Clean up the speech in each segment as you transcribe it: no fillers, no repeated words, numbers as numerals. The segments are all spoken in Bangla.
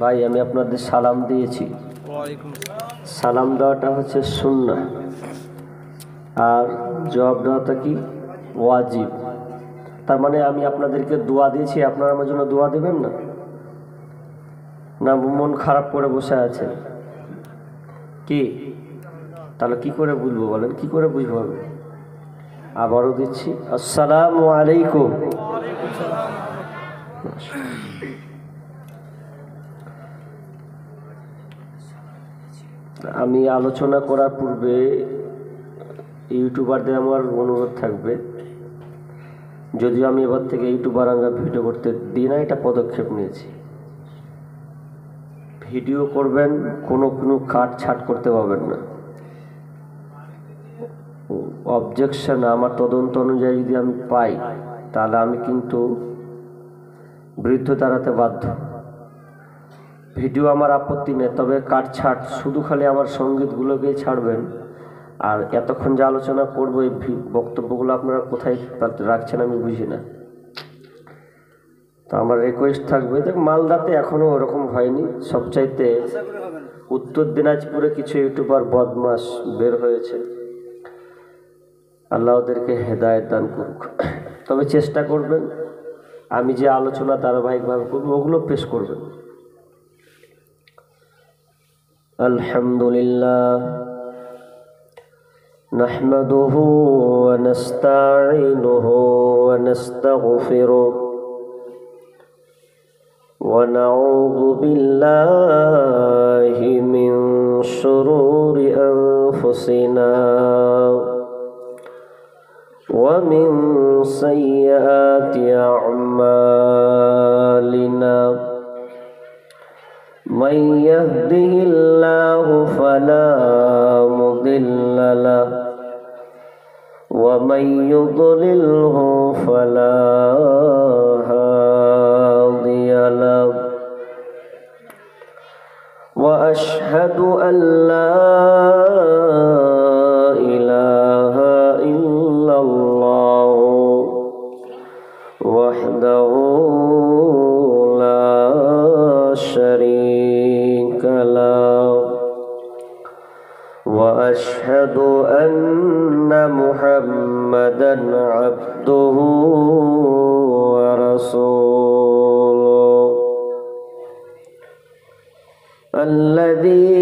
ভাই আমি আপনাদের সালাম দিয়েছি। সালাম দেওয়াটা হচ্ছে সুন্নাহ আর জবাব দেওয়াটা কি ওয়াজিব। তার মানে আমি আপনাদেরকে দোয়া দিয়েছি, আপনারা আমার জন্য দোয়া দেবেন না? না মন খারাপ করে বসে আছেন কি? তাহলে কি করে বুঝবো বলেন, কি করে বুঝবো আমি? আবারও দিচ্ছি, আসসালামু আলাইকুম। আমি আলোচনা করার পূর্বে ইউটিউবারদের আমার অনুরোধ থাকবে, যদিও আমি এবার থেকে ইউটিউবার আমরা ভিডিও করতে দিই না, এটা পদক্ষেপ নিয়েছি। ভিডিও করবেন, কোনো কাটছাট করতে পারবেন না। অবজেকশন আমার তদন্ত অনুযায়ী যদি আমি পাই, তাহলে আমি কিন্তু বিরুদ্ধ দাঁড়াতে বাধ্য। ভিডিও আমার আপত্তি নেই, তবে কাটছাট শুধু খালি আমার সঙ্গীতগুলোকেই ছাড়বেন। আর এতক্ষণ যে আলোচনা করবো, এই বক্তব্যগুলো আপনারা কোথায় রাখছেন আমি বুঝি না। তো আমার রিকোয়েস্ট থাকবে, দেখ মালদাতে এখনও ওরকম হয়নি। সবচাইতে উত্তর দিনাজপুরে কিছু ইউটিউবার বদমাস বের হয়েছে, আল্লাহ ওদেরকে হেদায়েত দান করুক। তবে চেষ্টা করবেন আমি যে আলোচনা ধারাবাহিকভাবে করবো ওগুলো পেশ করবেন। আলহামদুলিল্লাহ নাহমাদুহু ওয়া নাস্তাঈনুহু ওয়া নাস্তাগফিরুহ ওয়া নাউযু বিল্লাহি মিন শুরুরি আনফুসিনা ومن سيئات أعمالنا من يهده الله فلا مضل له ومن يضلله فلا هادي له وأشهد أن لا إله إلا الله وحده لا شريك له وأشهد أن محمدا عبده ورسوله الذي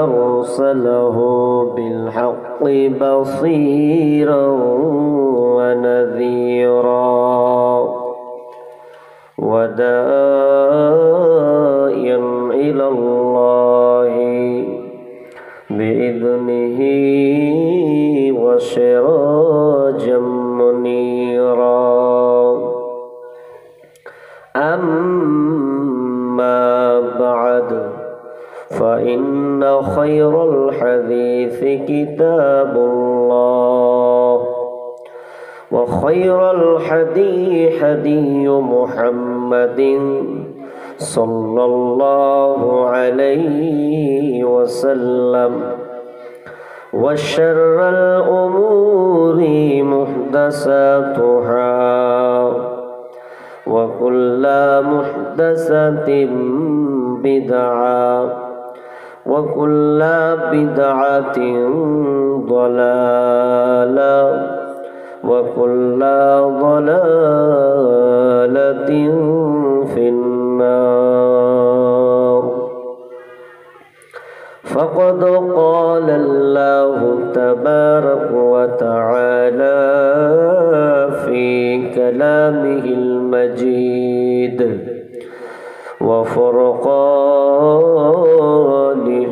أرسله بالحق بصيرا ونذيرا وداعيا إلى الله بإذنه وسراجا منيرا أما بعد فإن خير الحديث كتاب الله وخير الحدي حدي محمد صلى الله عليه وسلم وشر الأمور محدثاتها وكل محدثة بدعة وكل بدعة ضلالة وكل ضلالة في النار. فقد قال الله تبارك وتعالى في كلامه المجيد وفرقانه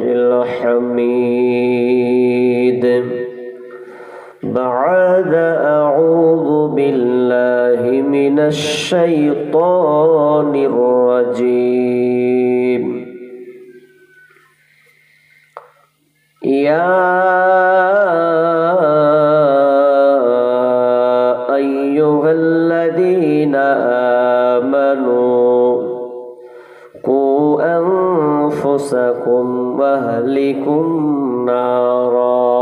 الحميد بعد أعوذ بالله من الشيطان الرجيم يا أيها الذين آمنوا قوا أنفسكم وأهلكم نارا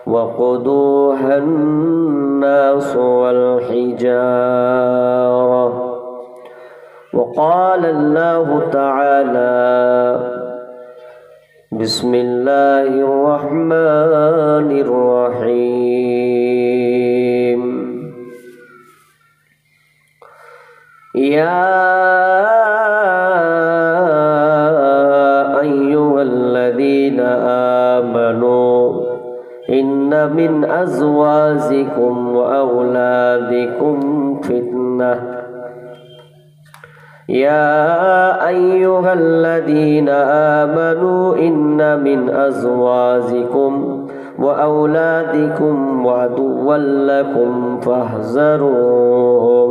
وقودها الناس والحجارة وقال الله تعالى بسم الله الرحمن الرحيم يا أيها الذين آمنوا إن من أزواجكم وأولادكم فتنة يا أيها الذين آمنوا إن من أزواجكم وأولادكم عدوا لكم فاحذروهم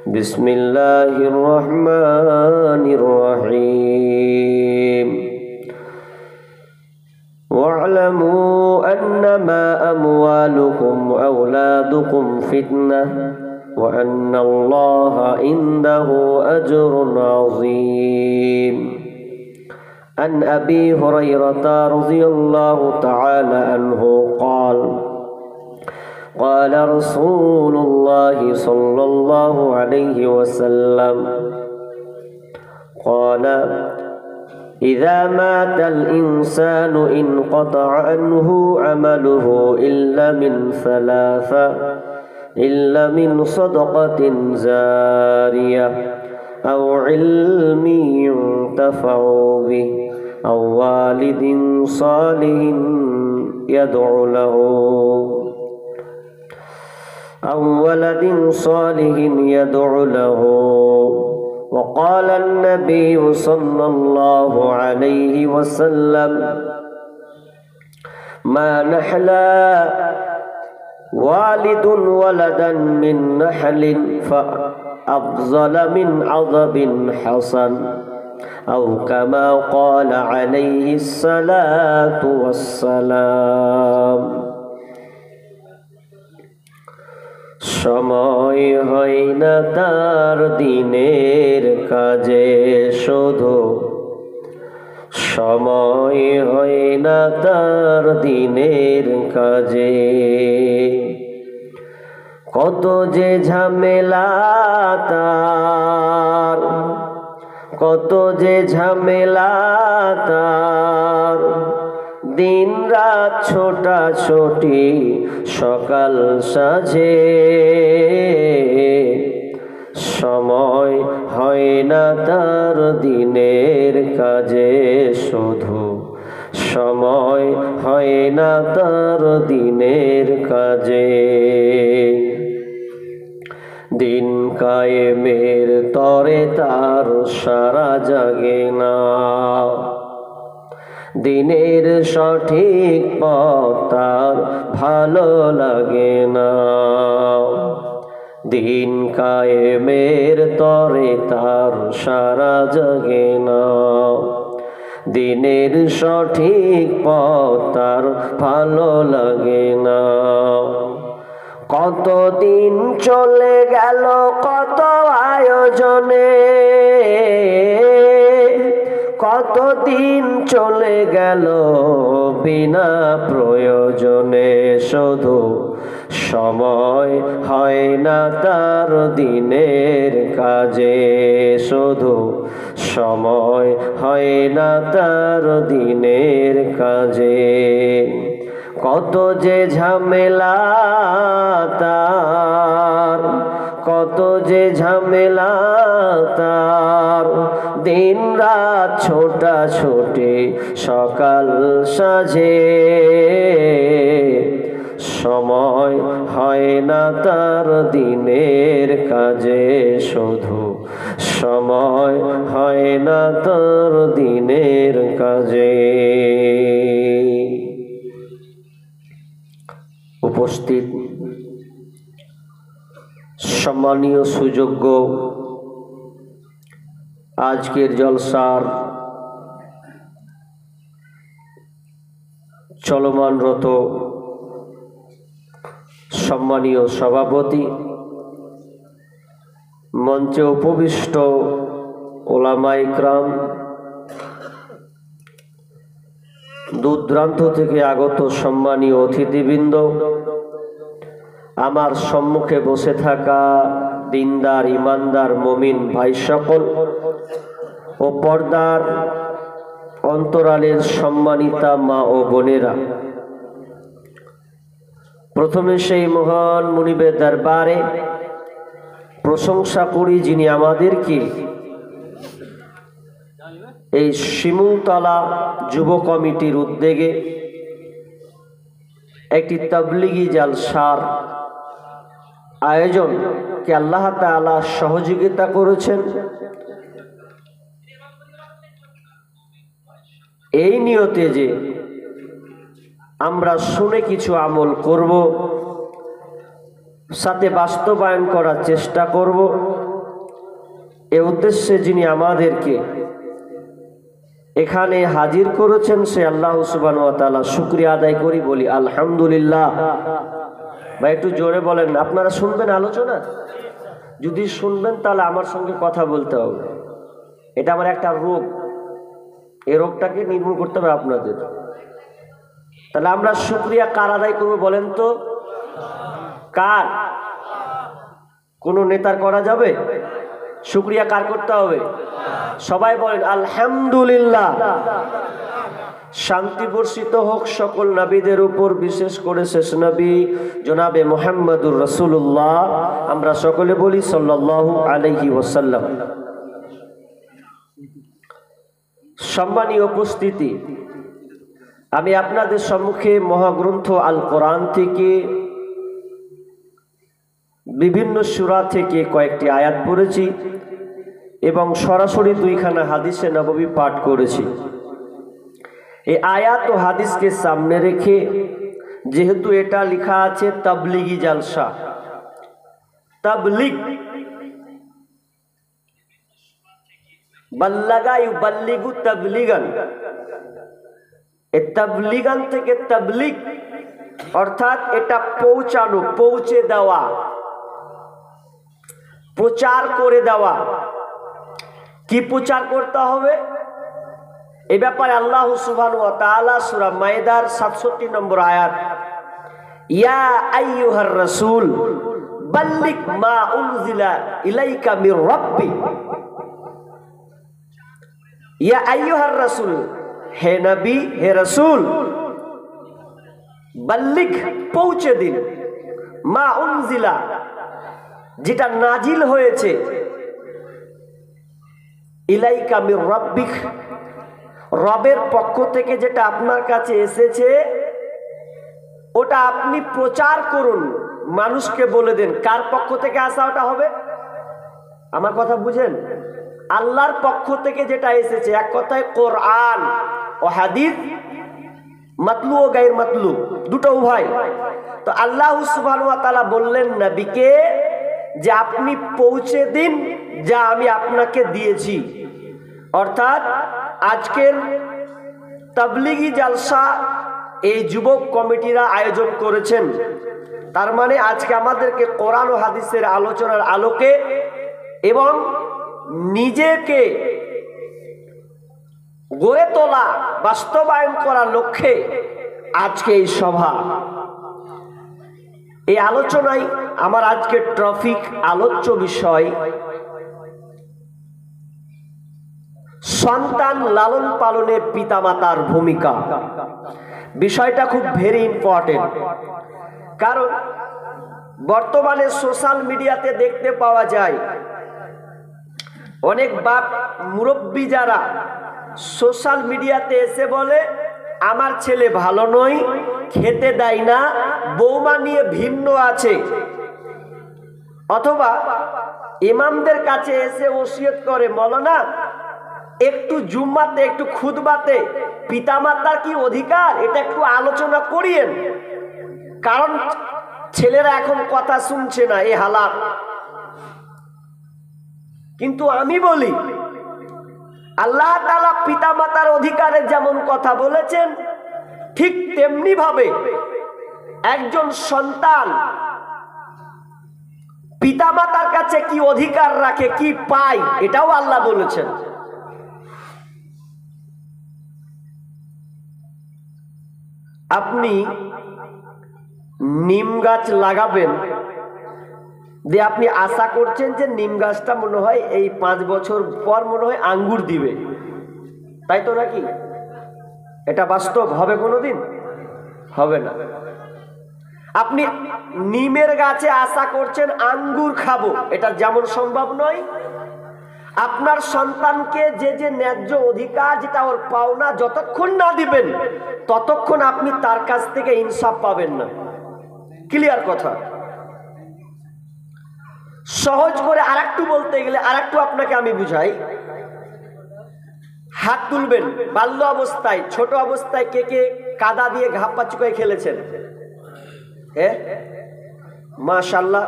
بسم الله الرحمن الرحيم واعلموا أنما أموالكم وأولادكم فتنة وأن الله عنده أجر عظيم عن أبي هريرة رضي الله تعالى عنه قال قال رسول الله صلى الله عليه وسلم قال إذا مات الإنسان انقطع عنه عمله إلا من ثلاثة إلا من صدقة جارية أو علم ينتفع به أو والد صالح يدعو له أو ولد صالح يدعو له وقال النبي صلى الله عليه وسلم ما نحلى والد ولدا من نحل فأفضل من عضب حصن أو كما قال عليه الصلاة والسلام সময় হয় না তার দিনের কাজে শুধু সময় হয় না তার দিনের কাজে কত যে ঝামেলা তার কত যে ঝামেলা তার দিন রাত ছোটাছুটি সকাল সাজে সময় হয় না তার দিনের কাজে শুধু সময় হয় না তার দিনের কাজে দিন কায়েমের তরে তার সারা জাগে না দিনের সঠিক পথ তার ভালো লাগে না দিন কায়েমের তরে তার সারা জাগে না দিনের সঠিক পথ তার ভালো লাগে না কত দিন চলে গেল কত আয়োজনে কত দিন চলে গেল বিনা প্রয়োজনে শুধু সময় হয় না তার দিনের কাজে শুধু সময় হয় না তার দিনের কাজে কত যে ঝামেলা তার কত যে ঝামেলা তার দিন রাত ছোটাছুটি সকাল সাজে সময় হয় না তার দিনের কাজে শুধু সময় হয় না তার দিনের কাজে উপস্থিত সম্মানীয় সুযোগ্য আজকের জলসার চলমানরত সম্মানীয় সভাপতি, মঞ্চে উপবিষ্ট ওলামা ইকরাম, দূরদূরান্ত থেকে আগত সম্মানীয় অতিথিবৃন্দ, আমার সম্মুখে বসে থাকা দিনদার ইমানদার মুমিন ভাই সকল ও পর্দার অন্তরালের সম্মানিতা মা ও বোনেরা, প্রথমে সেই মহান মুনিবের দরবারে প্রশংসা করি যিনি আমাদেরকে এই শিমুলতলা যুব কমিটির উদ্যোগে একটি তাবলীগী জালসার আয়োজনকে আল্লাহ তাআলা সহযোগিতা করেছেন। এই নিয়তে যে আমরা শুনে কিছু আমল করব, সাথে বাস্তবায়ন করার চেষ্টা করব, এ উদ্দেশ্যে যিনি আমাদেরকে এখানে হাজির করেছেন সে আল্লাহ সুবহানাহু ওয়া তাআলা শুকরিয়া আদায় করি, বলি আলহামদুলিল্লাহ। ভাই একটু জোরে বলেন। আপনারা শুনবেন আলোচনা? যদি শুনবেন তাহলে আমার সঙ্গে কথা বলতে হবে। এটা আমার একটা রোগ, এই রোগটাকে নির্মূল করতে হবে আপনাদের। তাহলে আমরা শুকরিয়া কার আদায় করবো বলেন তো? কার? কোন নেতার করা যাবে? শুকরিয়া কার করতে হবে? সবাই বলেন আলহামদুলিল্লাহ। শান্তি বর্ষিত হোক সকল নবীদের উপর, বিশেষ করে শেষ নবী জনাবে মুহাম্মদুর রাসূলুল্লাহ। আমরা সকলে বলি সাল্লাল্লাহু আলাইহি ওয়াসাল্লাম। সম্মানীয় উপস্থিতি, আমি আপনাদের সম্মুখে মহাগ্রন্থ আল কোরআন থেকে বিভিন্ন সূরা থেকে কয়েকটি আয়াত পড়েছি এবং সরাসরি দুইখানা হাদিসে নববী পাঠ করেছি। এই আয়াত ও হাদিসকে সামনে রেখে, যেহেতু এটা লেখা আছে তাবলীগী জালসা, তাবলীগ বাল্লাগা ইউবাল্লিগু তাবলীগান, এই তাবলীগান থেকে তাবলীগ অর্থাৎ এটা পৌঁছানো, পৌঁছে দেওয়া, প্রচার করে দেওয়া। কি প্রচার করতে হবে এ ব্যাপারে আল্লাহ সুবহানাহু ওয়া তাআলা সূরা মায়েদার ৬৭ নম্বর আয়াত, ইয়া আইয়ুহার রাসূল বাল্লিগ মা উনজিলা ইলাইকা মির রাব্বিক। ইয়া আইয়ুহার রাসূল, হে নবী, হে রাসূল, বাল্লিগ পৌঁছে দিন, মা উনজিলা যেটা নাজিল হয়েছে, ইলাইকা মির রাব্বিক রবের পক্ষ থেকে যেটা আপনার কাছে এসেছে ওটা আপনি প্রচার করুন, মানুষকে বলে দেন। কার পক্ষ থেকে আসা ওটা হবে? আমার কথা বুঝেন? আল্লাহর পক্ষ থেকে যেটা এসেছে, এক কথায় কোরআন ও হাদিস, মাতলু ও গায়র মাতলু দুটো উভয়। তো আল্লাহ সুবহানাহু ওয়া তাআলা বললেন নবীকে যে আপনি পৌঁছে দিন যা আমি আপনাকে দিয়েছি। অর্থাৎ আজকের তাবলীগী জালসা এই যুবক কমিটিরা আয়োজন করেছেন, তার মানে আজকে আমাদেরকে কোরআন ও হাদিসের আলোচনার আলোকে এবং নিজেকে গড়ে তোলা, বাস্তবায়ন করার লক্ষ্যে আজকে এই সভা। এই আলোচনায় আমার আজকের টপিক, আলোচ্য বিষয় সন্তান লালন পালনে পিতামাতার ভূমিকা। বিষয়টা খুব ভেরি ইম্পর্টেন্ট, কারণ বর্তমানে সোশ্যাল মিডিয়াতে দেখতে পাওয়া যায় অনেক বাপ মুরব্বী যারা সোশ্যাল মিডিয়াতে এসে বলে আমার ছেলে ভালো নয়, খেতে দেয় না, বৌমা নিয়ে ভিন্ন আছে, অথবা ইমামদের কাছে এসে ওসিয়ত করে, মৌলানা একটু জুম্মাতে, একটু খুতবাতে পিতামাতার কি অধিকার এটা একটু আলোচনা করিয়েন, কারণ ছেলেরা এখন কথা শুনছে না, এই হালাত। কিন্তু আমি বলি আল্লাহ তাআলা পিতামাতার অধিকারে যেমন কথা বলেছেন, ঠিক তেমনি ভাবে একজন সন্তান পিতামাতার কাছে কি অধিকার রাখে, কি পায়, এটাও আল্লাহ বলেছেন। আপনি নিম গাছ লাগাবেন, দিয়ে আপনি আশা করছেন যে নিম গাছটা মনে হয় এই 5 বছর পর মনে হয় আঙ্গুর দিবে, তাই তো নাকি? এটা বাস্তব হবে কোনোদিন? হবে না। আপনি নিমের গাছে আশা করছেন আঙ্গুর খাবো, এটা যেমন সম্ভব নয়, আপনার সন্তানকে যে যে ন্যায্য অধিকার, যেটা ওর পাওনা, যতক্ষণ না দিবেন ততক্ষণ আপনি তার কাছ থেকে ইনসাফ পাবেন না। ক্লিয়ার কথা? সহজ করে আরেকটু বলতে গেলে, আরেকটু আপনাকে আমি বুঝাই। হাত তুলবেন। বাল্য অবস্থায়, ছোট অবস্থায় কে কে কাদা দিয়ে ঘাপ্পা চুকাই খেলেছেন? হ্যাঁ, মাশাআল্লাহ,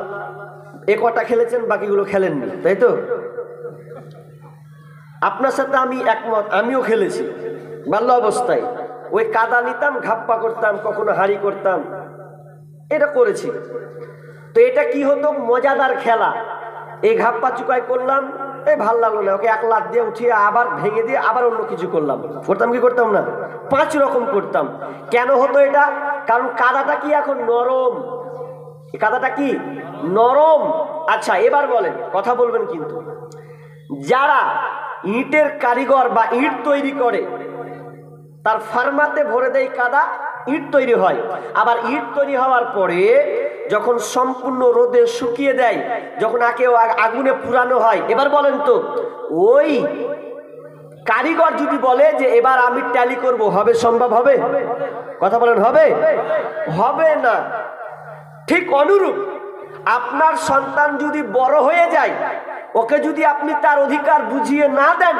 এ কটা খেলেছেন, বাকিগুলো খেলেননি, তাই তো? আপনার সাথে আমি একমত, আমিও খেলেছি বাল্য অবস্থায়। ওই কাদা নিতাম, ঘাপ্পা করতাম, কখনো হাড়ি করতাম, এটা করেছি। তো এটা কি হতো, মজাদার খেলা। এই ঘাপ্পা চুকাই করলাম, এই ভাল লাগলো না, ওকে 1 লাখ দিয়ে উঠিয়ে আবার ভেঙে দিয়ে আবার অন্য কিছু করলাম। করতাম কি করতাম না? 5 রকম করতাম। কেন হতো এটা? কারণ কাদাটা কি এখন নরম, কাদাটা কি নরম। আচ্ছা, এবার বলেন, কথা বলবেন কিন্তু, যারা ইটের কারিগর বা ইট তৈরি করে, তার ফার্মাতে ভরে দেয় কাদা, ইট তৈরি হয়। আবার ইট তৈরি হওয়ার পরে যখন সম্পূর্ণ রোদে শুকিয়ে দেয়, যখন আগুনে পুরানো হয়, এবার বলেন তো, ওই কারিগর যদি বলে যে এবার আমি ট্যালি করব, হবে? সম্ভব হবে? কথা বলেন, হবে? হবে না। ঠিক অনুরূপ আপনার সন্তান যদি বড় হয়ে যায়, ওকে যদি আপনি তার অধিকার বুঝিয়ে না দেন,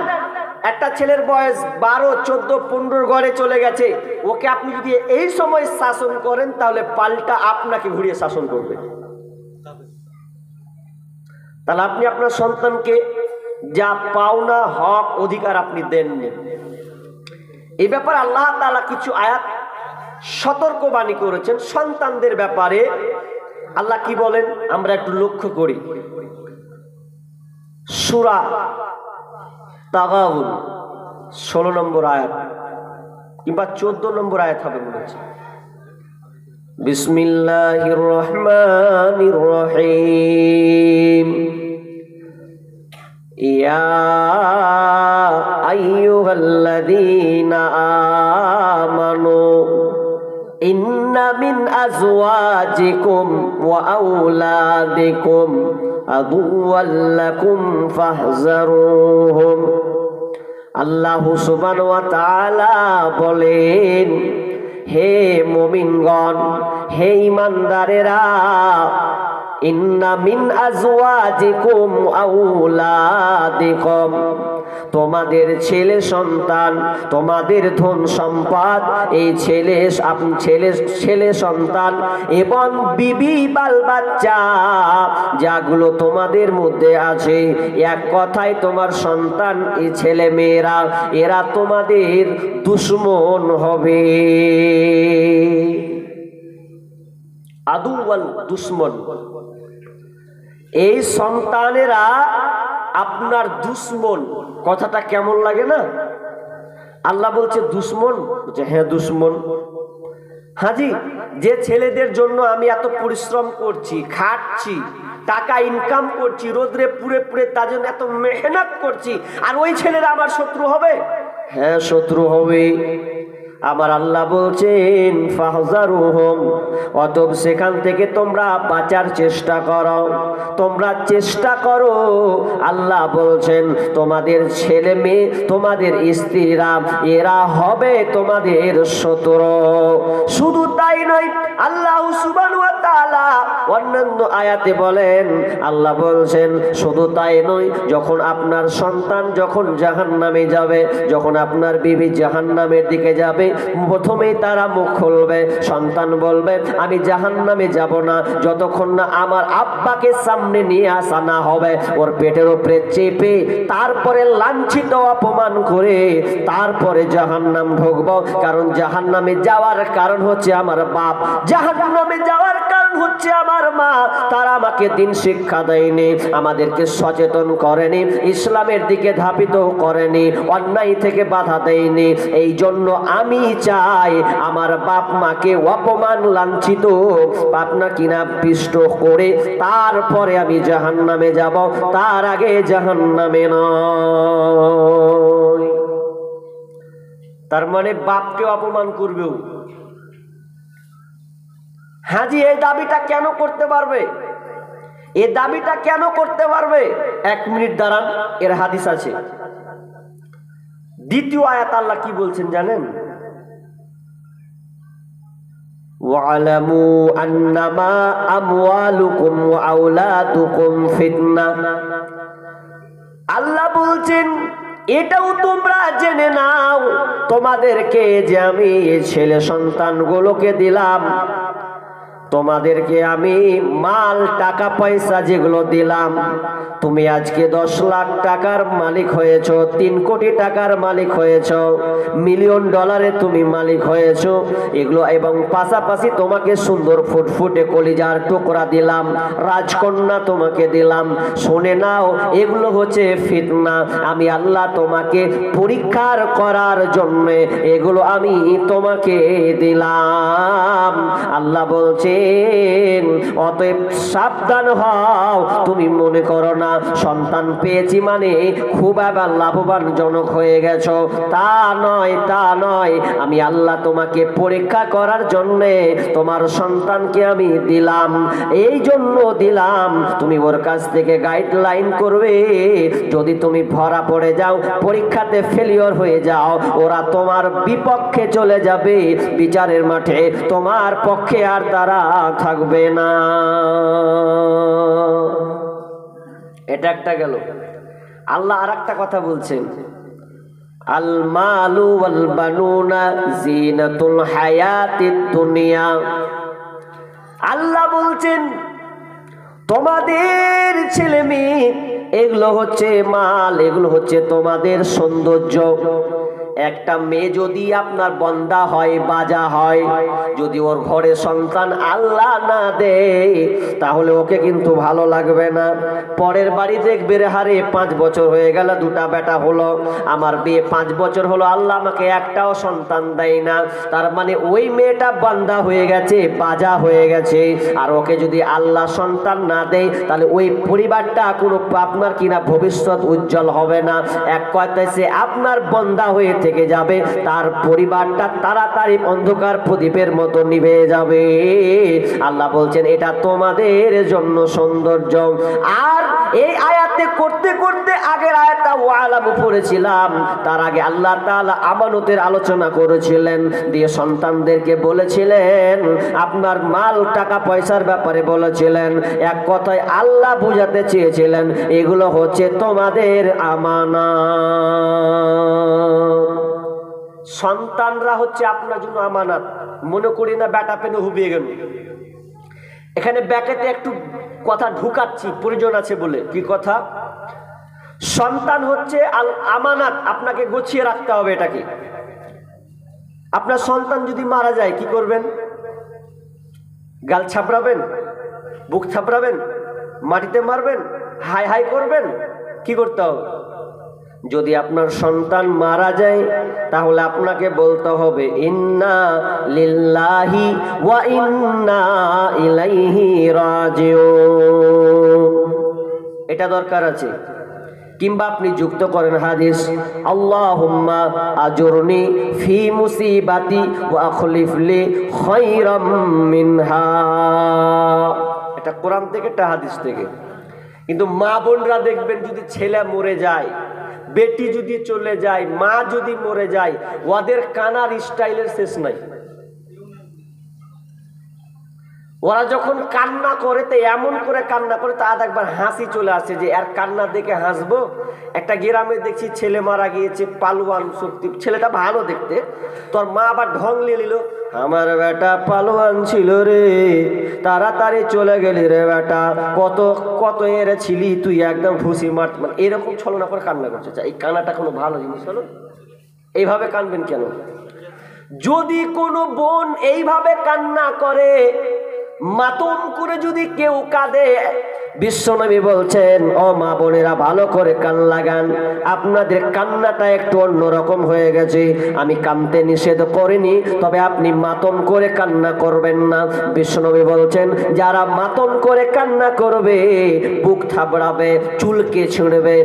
একটা ছেলের বয়স 12, 14, 15 ঘরে চলে গেছে, ওকে আপনি যদি এই সময় শাসন করেন, তাহলে পাল্টা আপনাকে ঘুরিয়ে শাসন করবে। তাহলে আপনি আপনার সন্তানকে যা পাওনা হক অধিকার আপনি দেননি। এই ব্যাপারে আল্লাহ তাআলা কিছু আয়াত সতর্কবাণী করেছেন সন্তানদের ব্যাপারে। আল্লাহ কি বলেন আমরা একটু লক্ষ্য করি। সূরা তাগাবুন 16 নম্বর আয়াত কিংবা 14 নম্বর আয়াত হবে মনে হচ্ছে। বিসমিল্লাহির রহমানির রহিম। ইয়া আইয়ুহাল্লাযীনা আমানু ইন্না মিন আজওয়াজিকুম ওয়া আওলাদিকুম আদুওয়াল লাকুম ফাহযারুহুম। আল্লাহ সুবহানাহু ওয়া তাআলা বলেন, হে মুমিনগণ, হে ঈমানদারেরা, ইন্না মিন আজওয়াজিকুম আওলাদিকুম, তোমাদের ছেলে সন্তান, তোমাদের ধন সম্পদ, এই ছেলে সন্তান এবং বিবি বাল বাচ্চা যাগুলো তোমাদের মধ্যে আছে, এক কথায় তোমার সন্তান, এই ছেলে মেয়েরা, এরা তোমাদের দুশমন হবে। আদুওয়াল দুশমন, এই সন্তানেরা আপনার দুশমন। কথাটা কেমন লাগে না? আল্লাহ বলছে দুশমন, বলছে হ্যাঁ দুশমন। হাজি, যে ছেলেদের জন্য আমি এত পরিশ্রম করছি, খাটছি, টাকা ইনকাম করছি, রোদ্রে পুড়ে পুড়ে তার জন্য এত মেহনত করছি, আর ওই ছেলেরা আমার শত্রু হবে? হ্যাঁ শত্রু হবে। আমার আল্লাহ বলছেন ফাহযারুহুম, অতএব সেখান থেকে তোমরা বাঁচার চেষ্টা করো, তোমরা চেষ্টা করো। আল্লাহ বলছেন তোমাদের ছেলে মেয়ে, তোমাদের স্ত্রীরা, এরা হবে তোমাদের শত্রু। শুধু তাই নয়, আল্লাহ সুবহানাহু ওয়া তাআলা অন্যান্য আয়াতে বলেন, আল্লাহ বলছেন শুধু তাই নয়, যখন আপনার সন্তান যখন জাহান্নামে যাবে, যখন আপনার বিবি জাহান্নামের দিকে যাবে, প্রথমেই তারা মুখ খুলবে, সন্তান বলবে আমি জাহান্নামে যাব না যতক্ষণ না আমার আব্বাকে সামনে নিয়ে আসা না হবে, ওর পেটের উপরে চেপে তারপরে লাঞ্ছিত অপমান করে তারপরে জাহান্নাম ঢুকবো। কারণ জাহান্নামে যাওয়ার কারণ হচ্ছে আমার বাপ, জাহান্নামে যাওয়ার কারণ হচ্ছে আমার মা, তারা আমাকে দিন শিক্ষা দেয়নি, আমাদেরকে সচেতন করেনি, ইসলামের দিকে ধাবিত করেনি, অন্যায় থেকে বাধা দেয়নি। এই জন্য আমি চাই আমার বাপ মাকে অপমান লাঞ্ছিত পাপনা কিনা পিষ্ট করে তারপরে আমি জাহান্নামে যাব, তার আগে জাহান্নামে নয়। তার মানে বাপকে অপমান করবেও। হাজি এই দাবিটা কেন করতে পারবে? এই দাবিটা কেন করতে পারবে? 1 মিনিট দাঁড়ান, এর হাদিস আছে। দ্বিতীয় আয়াত আল্লাহ কি বলছেন জানেন? ওয়ালামু আন্নামা আমওয়ালুকুম ওয়া আওলাদুকুম ফিতনাহ। আল্লাহ বলছেন এটাও তোমরা জেনে নাও, তোমাদেরকে যে আমি ছেলে সন্তানগুলোকে দিলাম, তোমাদেরকে আমি মাল টাকা পয়সা যেগুলো দিলাম, তুমি আজকে 10 লাখ টাকার মালিক হয়েছ, 3 কোটি টাকার মালিক হয়েছ, মিলিয়ন ডলারে তুমি মালিক হয়েছ, এগুলো এবং পাশাপাশি তোমাকে সুন্দর ফুটফুটে কলিজার টুকরা দিলাম, রাজকন্যা তোমাকে দিলাম। শুনে নাও, এগুলো হচ্ছে ফিতনা। আমি আল্লাহ তোমাকে পরীক্ষার করার জন্য এগুলো আমি তোমাকে দিলাম। আল্লাহ বলছে অতএব সাবধান হও, তুমি মনে করো না সন্তান পেয়েছি মানে খুব আবার লাভবান জনক হয়ে গেছো, তা নয়, তা নয়। আমি আল্লাহ তোমাকে পরীক্ষা করার জন্য তোমার সন্তানকে আমি দিলাম, এই জন্য দিলাম তুমি ওর কাছ থেকে গাইডলাইন করবে। যদি তুমি ভরা পড়ে যাও, পরীক্ষাতে ফেলিওর হয়ে যাও, ওরা তোমার বিপক্ষে চলে যাবে, বিচারের মাঠে তোমার পক্ষে আর তারা থাকবে না। এটা একটা গেল। আল্লাহ আর একটা কথা বলছেন, আল মালু ওয়াল বানুনা জিনাতুল হায়াতিদ দুনিয়া। আল্লাহ বলছেন তোমাদের ছেলে মেয়ে এগুলো হচ্ছে মাল, এগুলো হচ্ছে তোমাদের সৌন্দর্য। একটা মেয়ে যদি আপনার বন্দা হয়, বাজা হয়, যদি ওর ঘরে সন্তান আল্লাহ না দেয় তাহলে ওকে কিন্তু ভালো লাগবে না। পরের বাড়ি দেখবে রে, হারে 5 বছর হয়ে গেল, 2টা বেটা হলো, আমার বিয়ে 5 বছর হলো, আল্লাহ আমাকে একটাও সন্তান দেয় না। তার মানে ওই মেয়েটা বান্দা হয়ে গেছে, বাজা হয়ে গেছে। আর ওকে যদি আল্লাহ সন্তান না দেয় তাহলে ওই পরিবারটা কোনো আপনার কিনা ভবিষ্যৎ উজ্জ্বল হবে না। এক কথায় সে আপনার বন্দা হয়ে থেকে যাবে, তার পরিবারটা তাড়াতাড়ি অন্ধকার প্রদীপের মতো নিভে যাবে। আল্লাহ বলছেন এটা তোমাদের জন্য সৌন্দর্য। আর এই আয়াতে করতে করতে আগের আয়াতটা ওয়ালামু পড়েছিলাম, তার আগে আল্লাহ তাআলা আমানতের আলোচনা করেছিলেন, দিয়ে সন্তানদেরকে বলেছিলেন, আপনার মাল টাকা পয়সার ব্যাপারে বলেছিলেন। এক কথায় আল্লাহ বুঝাতে চেয়েছিলেন এগুলো হচ্ছে তোমাদের আমানত। সন্তানরা হচ্ছে আপনার জন্য আমানত। মনে করি না বেটা পেনে হুবিয়ে গেল। এখানে ব্যাকেতে একটু কথা ঢুকাচ্ছি, প্রয়োজন আছে বলে। কি কথা? সন্তান হচ্ছে আমানত, আপনাকে গুছিয়ে রাখতে হবে এটাকে। আপনার সন্তান যদি মারা যায় কি করবেন? গাল ছাপড়াবেন, বুক ছাপড়াবেন, মাটিতে মারবেন, হাই হাই করবেন? কি করতে হবে? যদি আপনার সন্তান মারা যায় তাহলে আপনাকে বলতে হবে ইন্না লিল্লাহি ওয়া ইন্না ইলাইহি রাজিউন। এটা দরকার আছে। কিংবা আপনি যুক্ত করেন হাদিস, আল্লাহুম্মা আজুরনি ফি মুসিবাতি ওয়া আখলিফলি খায়রাম মিনহা। এটা কোরআন থেকে, এটা হাদিস থেকে। কিন্তু মা বোনরা দেখবেন যদি ছেলে মরে যায়, বেটি যদি চলে যায়, মা যদি মরে যায়, ওদের কানার স্টাইলের শেষ নাই। ওরা যখন কান্না করে তো এমন করে কান্না করে, তা একবার হাসি চলে আসে যে এর কান্না দেখে হাসবো। একটা গ্রামে দেখছি ছেলে মারা গিয়েছে, পালোয়ান শক্তি, ছেলেটা ভালো দেখতে, তোর মা আবার ঢং নিয়ে নিল, আমার বেটা পালোয়ান ছিল রে, তাড়াতাড়ি চলে গেলি রে বেটা, কত কত এর ছিলি তুই, একদম ভুসি মার। মানে এরকম ছলনা করে কান্না করছে। এই কান্নাটা কোনো ভালো জিনিস হলো? এইভাবে কানবেন কেন? যদি কোনো বোন এইভাবে কান্না করে মাতম করে যদি কেউ কাঁদে, বিশ্বনবী বলছেন, ও মা বোনেরা ভালো করে কান লাগান, আপনাদের কান্নাটা একটু অন্যরকম হয়ে গেছে। আমি কানতে নিষেধ করিনি, তবে আপনি মাতম করে কান্না করবেন না। বিশ্বনবী বলছেন, যারা মাতম করে কান্না করবে, বুক থাবড়াবে, চুলকে ছিঁড়বে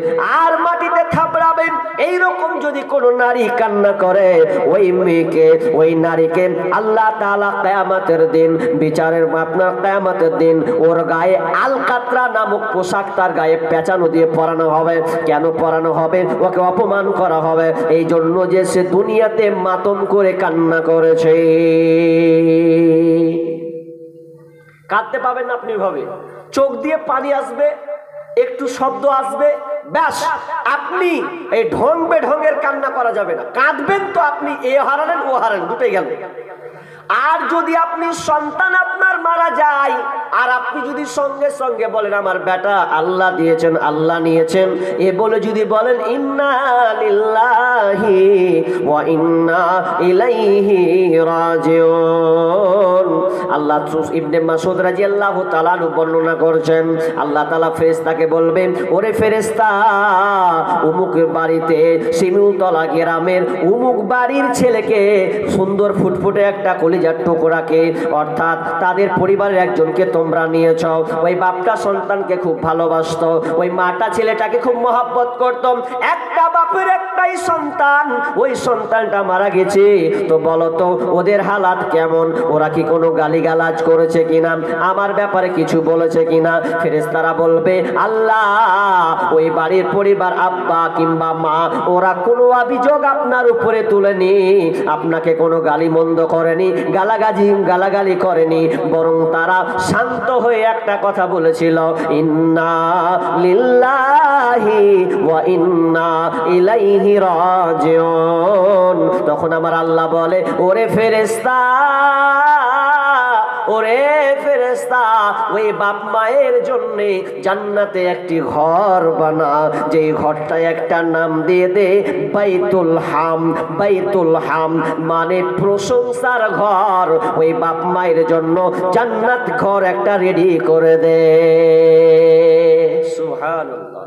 আর মাটিতে থাবড়াবে, এইরকম যদি কোনো নারী কান্না করে, ওই মেয়েকে, ওই নারীকে আল্লাহ তাআলা কিয়ামতের দিন, বিচারের আপনার কিয়ামতের দিন, ওর গায়ে আলকাতরা নামক পোশাক তার গায়ে পেঁচানো দিয়ে পরানো হবে। কেন পরানো হবে? ওকে অপমান করা হবে এই জন্য যে সে দুনিয়াতে মাতম করে কান্না করেছে। কাঁদতে পাবেন না আপনি ভাবে, চোখ দিয়ে পানি আসবে, একটু শব্দ আসবে, ব্যাস আপনি এই ঢং বেঢঙের কান্না করা যাবে না। কাঁদবেন তো আপনি এ হারালেন ও হারালেন, দুটোই গেল। আর যদি আপনি সন্তান আপনার মারা যায় আর আপনি যদি সঙ্গে সঙ্গে বলেন আমার বেটা আল্লাহ দিয়েছেন আল্লাহ নিয়েছেন, এ বলে যদি বলেন ইন্না লিল্লাহি ওয়া ইন্না ইলাইহি রাজিউন, আল্লাহ ইবনে মাসউদ রাদিয়াল্লাহু তাআলা বর্ণনা করছেন, আল্লাহ তাআলা ফেরেশতাকে বলবেন, ওরে ফেরেশতা, অমুক বাড়িতে শিমুলতলা গ্রামের অমুক বাড়ির ছেলেকে, সুন্দর ফুটফুটে একটা কলিজার টুকরাকে, অর্থাৎ তাদের পরিবারের একজনকে তোমরা নিয়েছ। ওই বাপটা সন্তানকে খুব ভালোবাসতো, ওই মাটা ছেলেটাকে খুব মহব্বত করত। একটা বাপের একটাই সন্তান, ওই সন্তানটা মারা গেছে, তো বলো তো ওদের হালাত কেমন? ওরা কি কোনো গালিগালাজ করেছে কিনা? আমার ব্যাপারে কিছু বলেছে কিনা? ফেরেশতারা বলবে, আল্লাহ ওই বাড়ির পরিবার আব্বা কিংবা মা ওরা কোনো অভিযোগ আপনার উপরে তুলেনি, আপনাকে কোনো গালিমন্দ করেনি, গালাগালি করেনি, বরং তারা শান্ত হয়ে একটা কথা বলেছিল, ইন্না লিল্লাহি ওয়া ইন্না ইলাইহি রাজিউন। তখন আমার আল্লাহ বলে, ওরে ফেরেশতা, ওরে ফেরেশতা, ওই বাপ মায়ের জন্য জান্নাতে একটি ঘর বানা, যে ঘরটা একটা নাম দিয়ে দে বাইতুল হাম। বাইতুল হাম মানে প্রশংসার ঘর। ওই বাপ মায়ের জন্য জান্নাত ঘর একটা রেডি করে দে। সুবহানাল্লাহ।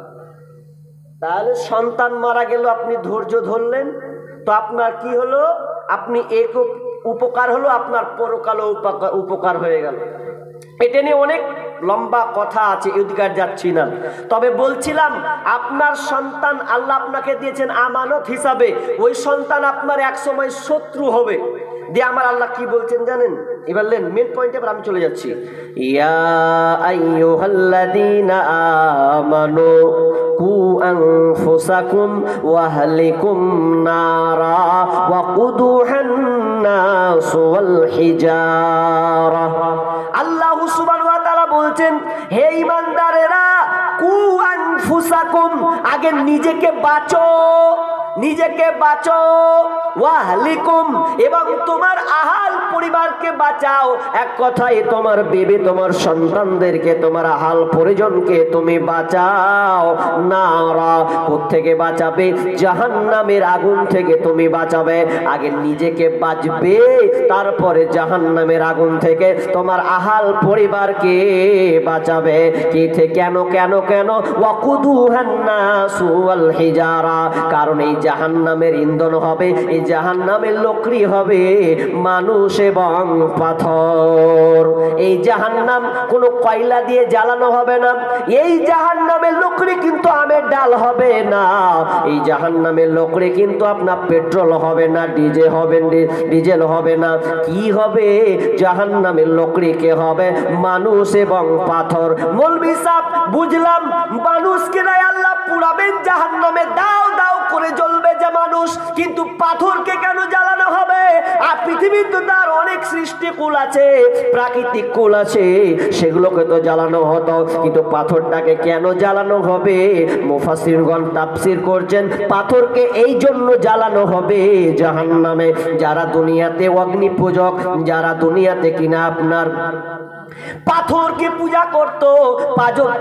তাহলে সন্তান মারা গেল, আপনি ধৈর্য ধরলেন, তো আপনার কি হলো? আপনি এক উপকার হলো, আপনার পরকালও উপকার হয়ে গেল। এটা নিয়ে অনেক লম্বা কথা আছে, এদিকে যাচ্ছি না। তবে বলছিলাম, আপনার সন্তান আল্লাহ আপনাকে দিয়েছেন আমানত হিসাবে, ওই সন্তান আপনার এক সময় শত্রু হবে। দিয়ে আমার আল্লাহ কি বলছেন জানেন? এবার লেন মেন পয়েন্টে, এবার আমি চলে যাচ্ছি। ইয়া আইয়ুহাল্লাযীনা আমানু কু আনফুসাকুম ওয়া আহলিকুম নারা ওয়া কুদুহান নাস ওয়াল হিজারা। আল্লাহ সুবহানাহু ওয়া তাআলা বলছেন, হে ঈমানদারেরা, কু আনফুসাকুম, আগে নিজেকে বাঁচো, নিজেকে বাঁচো, ওয়াহলিকুম, এবং তোমার আহাল পরিবারকে বাঁচাও। এক কথায় তোমার বিবি, তোমার সন্তানদেরকে, তোমার আহাল পরিজনকে তুমি বাঁচাও। নারা, কোত্থেকে বাঁচাবে? জাহান্নামের আগুন থেকে তুমি বাঁচাবে। আগে নিজেকে বাঁচবে, তারপরে জাহান্নামের আগুন থেকে তোমার আহাল পরিবারকে বাঁচাবে। কি থেকে? কেন কেন কেন? ওয়াকুদুহান নাসু ওয়াল হিজারা, কারণ এই জাহান্নামের ইন্ধন হবে, এই জাহান্নামের লকড়ি হবে মানুষ এবং পাথর। এই জাহান্নাম কোনো কয়লা দিয়ে জ্বালানো হবে না, এই জাহান্নামের লকড়ি কিন্তু আমের ডাল হবে না, এই জাহান্নামের লকড়ি কিন্তু আপনার পেট্রোল হবে না, ডিজেল হবে না। কি হবে? জাহান্নামের লকড়ি কে হবে? মানুষ এবং পাথর। মৌলভী সাহেব, বুঝলাম মানুষকে নাই আল্লাহ পুরাবেন জাহান্নামে, দাও দাও করে জ্বলবে যে মানুষ, কিন্তু পাথরকে কেন জ্বালানো হবে? আর পৃথিবীর তো তার অনেক সৃষ্টি কুল আছে, প্রাকৃতিক কুল আছে, সেগুলোকে তো জ্বালানো হতো, কিন্তু পাথরটাকে কেন জ্বালানো হবে? মুফাসসিরগণ তাফসীর করছেন, পাথরকে এই জন্য জ্বালানো হবে জাহান্নামে, যারা দুনিয়াতে অগ্নি পূজক, যারা দুনিয়াতে কিনা আপনার পাথরকে পূজা করত,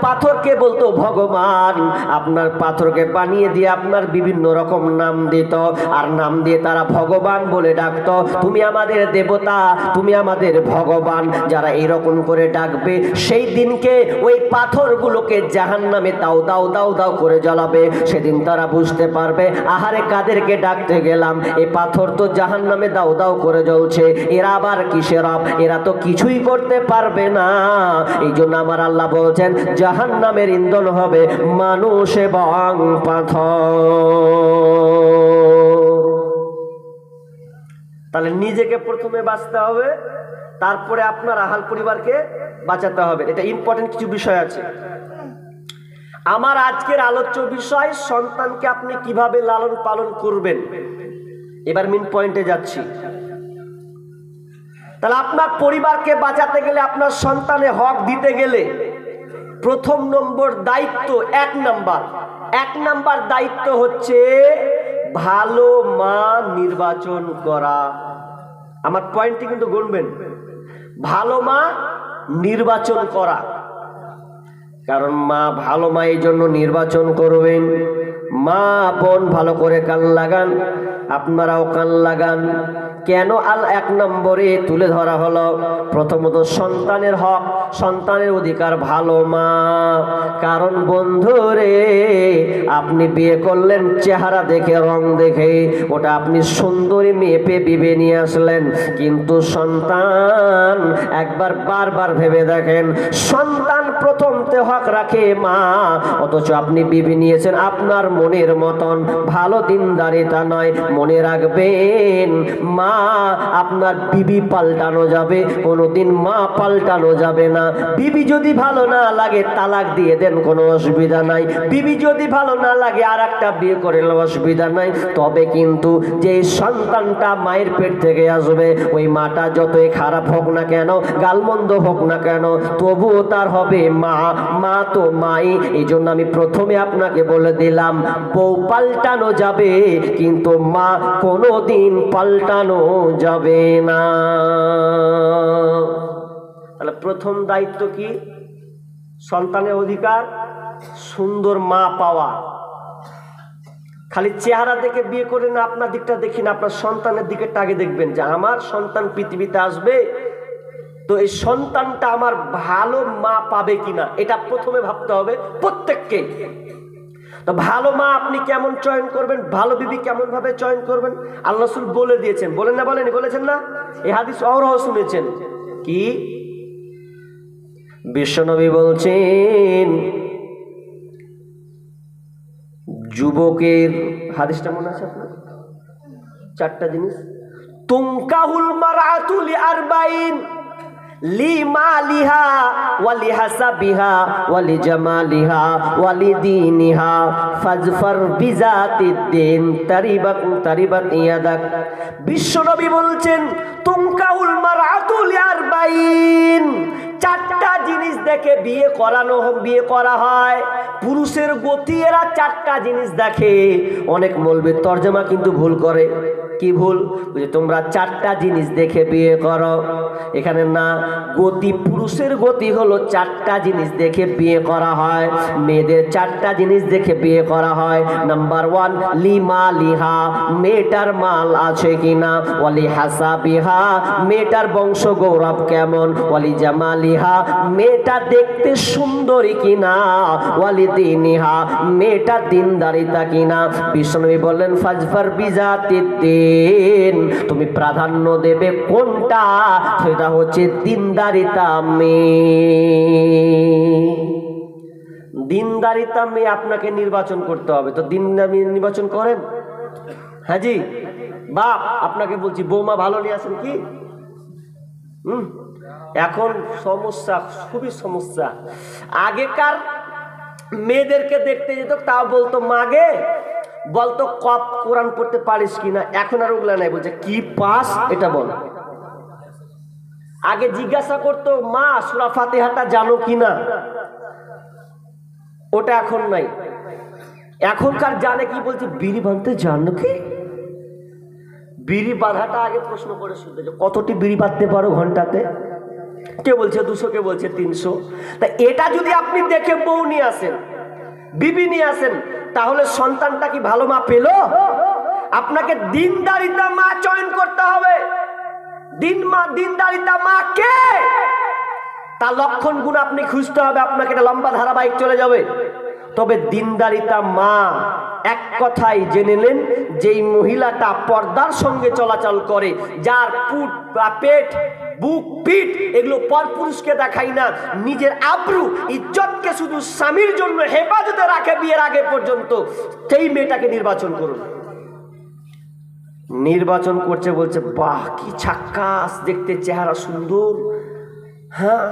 পাথরকে বলতো ভগবান। আপনার পাথরকে বানিয়ে দিয়ে আপনার বিভিন্ন রকম নাম দিত, আর নাম দিয়ে তারা ভগবান বলে ডাকতো। তুমি আমাদের দেবতা, তুমি আমাদের ভগবান। যারা এরকম করে ডাকবে, সেই দিনকে ওই পাথরগুলোকে জাহান্নামে দাও দাও দাও দাও করে জ্বালাবে। সেদিন তারা বুঝতে পারবে, আহারে কাদেরকে ডাকতে গেলাম, এই পাথর তো জাহান্নামে দাও দাও করে জ্বলছে, এরা আবার কিসের রব, এরা তো কিছুই করতে পারবে না। এই জন্য আমার আল্লাহ বলছেন, জাহান্নামের ইন্ধন হবে মানুষ এবং পাথর। তাহলে নিজেকে প্রথমে বাঁচতে হবে, তারপরে আপনার আহাল পরিবারকে বাঁচাতে হবে। এটা ইম্পর্টেন্ট কিছু বিষয় আছে। আমার আজকের আলোচ্য বিষয়, সন্তানকে আপনি কিভাবে লালন পালন করবেন। এবার মেইন পয়েন্টে যাচ্ছি। তাহলে আপনার পরিবারকে বাঁচাতে গেলে, আপনার সন্তানের হক দিতে গেলে, প্রথম নম্বর দায়িত্ব, এক নাম্বার দায়িত্ব হচ্ছে ভালো মা নির্বাচন করা। আমার পয়েন্টটি কিন্তু গুনবেন, ভালো মা নির্বাচন করা। কারণ ভালো মা এই জন্য নির্বাচন করবেন, মা বোন ভালো করে কান লাগান, আপনারাও কান লাগান। কেন এক নম্বরে তুলে ধরা হলো? প্রথমত সন্তানের হক, সন্তানের অধিকার ভালো মা। কারণ বন্ধুরে, আপনি বিয়ে করলেন চেহারা দেখে, রং দেখে, ওটা আপনি সুন্দরী মেয়ে পেয়ে বিয়ে নিয়ে আসলেন, কিন্তু সন্তান একবার বারবার ভেবে দেখেন, সন্তান প্রথমতে হক রাখে মা। অথচ আপনি বিবি নিয়েছেন আপনার মনের মতন, ভালো দিনদারিতা নয়। মনে রাখবেন, মা আপনার বিবি পাল্টানো যাবে, কোনোদিন মা পাল্টানো যাবে না। বিবি যদি ভালো না লাগে তালাক দিয়ে দেন, কোনো অসুবিধা নাই। বিবি যদি ভালো না লাগে আর একটা বিয়ে করে অসুবিধা নাই। তবে কিন্তু যে সন্তানটা মায়ের পেট থেকে আসবে, ওই মাটা যতই খারাপ হোক না কেন, গালমন্দ হোক না কেন, তবুও তার হবে মা। মা তো মাই। এই জন্য আমি প্রথমে আপনাকে বলে দিলাম, বউ পাল্টানো যাবে, কিন্তু মা কোনোদিন পাল্টানো যাবে না। তাহলে প্রথম দায়িত্ব কি? সন্তানের অধিকার সুন্দর মা পাওয়া। খালি চেহারা দেখে বিয়ে করে না, আপনার দিকটা দেখি না, আপনার সন্তানের দিকে আগে দেখবেন যে আমার সন্তান পৃথিবীতে আসবে, তো এই সন্তানটা আমার ভালো মা পাবে কিনা, এটা প্রথমে ভাবতে হবে প্রত্যেককে। তো ভালো মা আপনি কেমন চয়ন করবেন, ভালো বিবি কেমন ভাবে চয়ন করবেন, আল্লাহ রাসূল বলে দিয়েছেন। বলেন না, বলেছেন না? এই হাদিস অহরহ শুনেছেন। কি বিশ্বনবী বলছেন, যুবকের, হাদিসটা মনে আছে আপনার? 4টা জিনিস। তুনকাহুল মারআতু লিআরবাইন, লিমালিহা ওয়ালিহাসাবিহা ওয়ালিজামালিহা ওয়ালিদীনিহা ফাজফার বিজাতিদ্দিন তারিবাত ইয়াদাক। বিশ্বনবী বলছেন, তুনকাহুল মারআতু লিআরবাইন, 4টা জিনিস দেখে বিয়ে করা হয়। পুরুষের গতি এরা 4টা জিনিস দেখে। অনেক মৌলবি তরজমা কিন্তু ভুল করে। কি ভুল? তোমরা 4টা জিনিস দেখে বিয়ে করো। এখানে না, গতি, পুরুষের গতি হলো 4টা জিনিস দেখে বিয়ে করা হয়। মেয়েদের 4টা জিনিস দেখে বিয়ে করা হয়। নাম্বার 1, লিমালিহা, মেয়েটার মাল আছে কিনা, ওয়ালি হাসাবিহা, মেয়েটার বংশ গৌরব কেমন, ওয়ালি জামালিহা, মেয়েটা দেখতে সুন্দরী কিনা, ওয়ালি দীনিহা, মেয়েটা দিনদারিতা কিনা। বিষ্ণু বললেন, ফাজফার বিজাতিদ্দিন, তুমি প্রাধান্য দেবে কোনটা? সেটা হচ্ছে দিনদারিতা মেয়ে। দিনদারিতা মেয়ে আপনাকে নির্বাচন করতে হবে। তো দিনদারি নির্বাচন করেন? হ্যাঁ জি। বাপ আপনাকে বলছি, বৌমা ভালো নিয়ে আসেন কি? এখন সমস্যা, খুবই সমস্যা। আগেকার মেয়েদেরকে দেখতে যেত, তাও বলতো মাগে, বলতো কপ কোরআন পড়তে পারিস কিনা। এখন আর ওগুলা নাই, বলছে কি পাস এটা বল। আগে জিজ্ঞাসা করতো, মা সূরা ফাতিহাটা জানো কিনা, ওটা এখন নাই। এখনকার জানে কি, বলছে বিড়ি বাঁধতে জানো কি? বিড়ি বাঁধাটা আগে প্রশ্ন করে শুনতে, কতটি বিড়ি বাঁধতে পারো ঘন্টাতে? কে বলছে 200, কে বলছে 300। তা এটা যদি আপনি দেখে বউ নিয়ে আসেন, বিবি নিয়ে আসেন, তাহলে সন্তানটা কি ভালো মা পেল? আপনাকে দিনদারিতা মা চয়ন করতে হবে। দিনদারিতা মা কে, তার লক্ষণ গুণ আপনি খুঁজতে হবে। আপনাকে এটা লম্বা ধারাবাহিক চলে যাবে। তবে দিনদারিতা মা, এক কথায় জেনে নেন, যেই মহিলাটা পর্দার সঙ্গে চলাচল করে, যার পেট, বুক, পিঠ এগুলো পরপুরুষকে দেখাই না, নিজের আব্রু ইজ্জতকে শুধু স্বামীর জন্য হেফাজতে রাখে বিয়ের আগে পর্যন্ত, সেই মেয়েটাকে নির্বাচন করুন। নির্বাচন করছে, বলছে বাহ কি ঝাক্কাস দেখতে, চেহারা সুন্দর, হ্যাঁ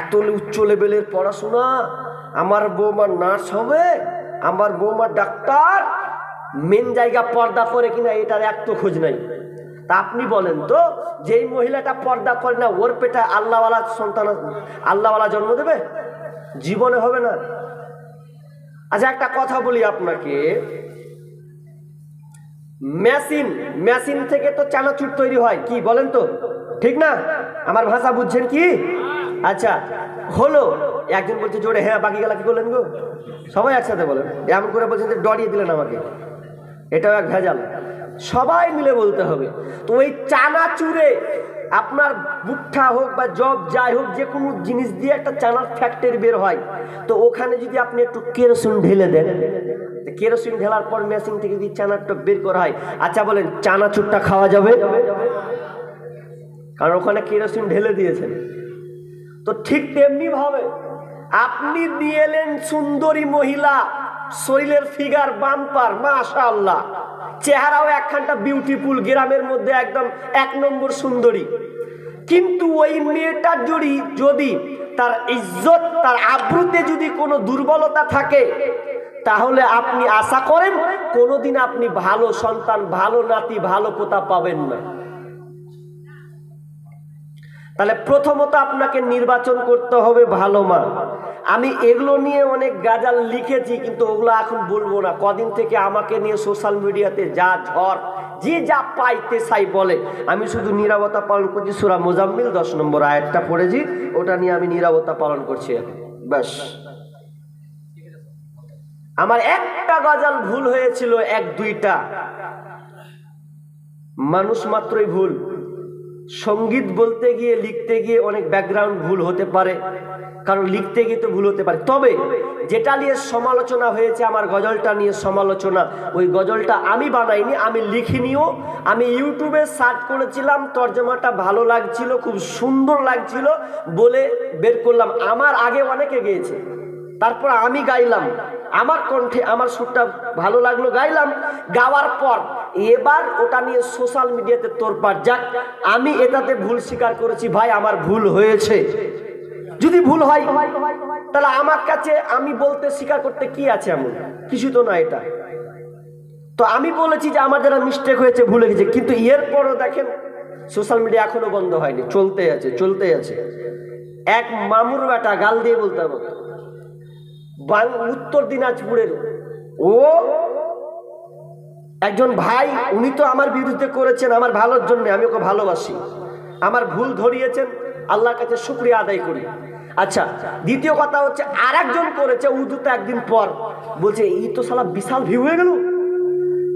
এত উচ্চ লেভেলের পড়াশোনা, আমার বৌমা নার্স হবে, আমার বৌমা ডাক্তার, মেন জায়গা পর্দা করে কিনা এটার এক তো খোঁজ নাই। তা আপনি বলেন তো, যেই মহিলাটা পর্দা করে না, ওর পেটে আল্লাহওয়ালা সন্তান, আল্লাহওয়ালা জন্ম দেবে? জীবনে হবে না। আচ্ছা একটা কথা বলি আপনাকে, মেশিন থেকে তো চানাচুর তৈরি হয়, কি বলেন তো, ঠিক না? আমার ভাষা বুঝছেন কি? আচ্ছা হলো, একজন বলছে জোরে হ্যাঁ, বাকি গেলা কি করলেন গো? সবাই একসাথে বলেন, এমন করে বলছেন যে ডরিয়ে দিলেন আমাকে, এটাও এক ভেজাল। সবাই মিলে বলতে হবে। তো ওই চানাচুরে আপনার ভুট্টা হোক বা জব যাই হোক, যে কোনো জিনিস দিয়ে একটা চানার ফ্যাক্টরি বের হয়। তো ওখানে যদি আপনি একটু কেরোসিন ঢেলে দেন, কেরোসিন ঢেলার পর মেশিন থেকে যদি চানারটা বের করা হয়, আচ্ছা বলেন চানাচুরটা খাওয়া যাবে? কারণ ওখানে কেরোসিন ঢেলে দিয়েছেন। তো ঠিক তেমনি ভাবে আপনি নিয়ে এলেন সুন্দরী মহিলা, শরীরের ফিগার বাম্পার, মাশাআল্লাহ, চেহারাও একখানটা বিউটিফুল, গ্রামের মধ্যে একদম 1 নম্বর সুন্দরী। কিন্তু ওই মেয়েটার যদি তার ইজ্জত, তার আব্রুতে যদি কোনো দুর্বলতা থাকে, তাহলে আপনি আশা করেন কোনোদিন আপনি ভালো সন্তান, ভালো নাতি, ভালো পোতা পাবেন না। তাহলে প্রথমত আপনাকে নির্বাচন করতে হবে ভালো মা। আমি এগুলো নিয়ে অনেক গাজাল লিখেছি, কিন্তু ওগুলো এখন বলবো না। কদিন থেকে আমাকে নিয়ে সোশ্যাল মিডিয়াতে যা ঝড়, যে যা পাইতে সাই বলে। আমি শুধু নীরবতা পালন করছি। সূরা মুজাম্মিল 10 নম্বর আয়াতটা পড়েছি, ওটা নিয়ে আমি নীরবতা পালন করছি এখন, ব্যাস। আমার একটা গজাল ভুল হয়েছিল, 1-2টা, মানুষ মাত্রই ভুল। সঙ্গীত বলতে গিয়ে, লিখতে গিয়ে অনেক ব্যাকগ্রাউন্ড ভুল হতে পারে, কারণ লিখতে গিয়ে তো ভুল হতে পারে। তবে যেটা নিয়ে সমালোচনা হয়েছে, আমার গজলটা নিয়ে সমালোচনা, ওই গজলটা আমি বানাইনি, আমি লিখিনি। আমি ইউটিউবে সার্চ করেছিলাম, তর্জমাটা ভালো লাগছিল, খুব সুন্দর লাগছিল বলে বের করলাম। আমার আগে অনেকে গেয়েছে, তারপর আমি গাইলাম, আমার কণ্ঠে আমার সুরটা ভালো লাগলো, গাইলাম। গাওয়ার পর এবার ওটা নিয়ে সোশ্যাল মিডিয়াতে তোলপাড়। যাক, আমি এটাতে ভুল স্বীকার করেছি, ভাই আমার ভুল হয়েছে। যদি ভুল হয় তাহলে আমার কাছে আমি বলতে, স্বীকার করতে কি আছে, এমন কিছু তো না এটা। তো আমি বলেছি যে আমার যারা মিস্টেক হয়েছে, ভুলে গেছে। কিন্তু এরপরও দেখেন সোশ্যাল মিডিয়া এখনো বন্ধ হয়নি, চলতে আছে। এক মামুর বেটা গাল দিয়ে বলতে হবে, উত্তর দিনাজপুরের, ও একজন ভাই, উনি তো আমার বিরুদ্ধে করেছেন আমার ভালোর জন্য, আমি ওকে ভালোবাসি, আমার ভুল ধরিয়েছেন, আল্লাহর কাছে শুকরিয়া আদায় করি। আচ্ছা, দ্বিতীয় কথা হচ্ছে আরেকজন করেছে উর্দুতে, একদিন পর বলছে ই তো শালা বিশাল ভিউ হয়ে গেল।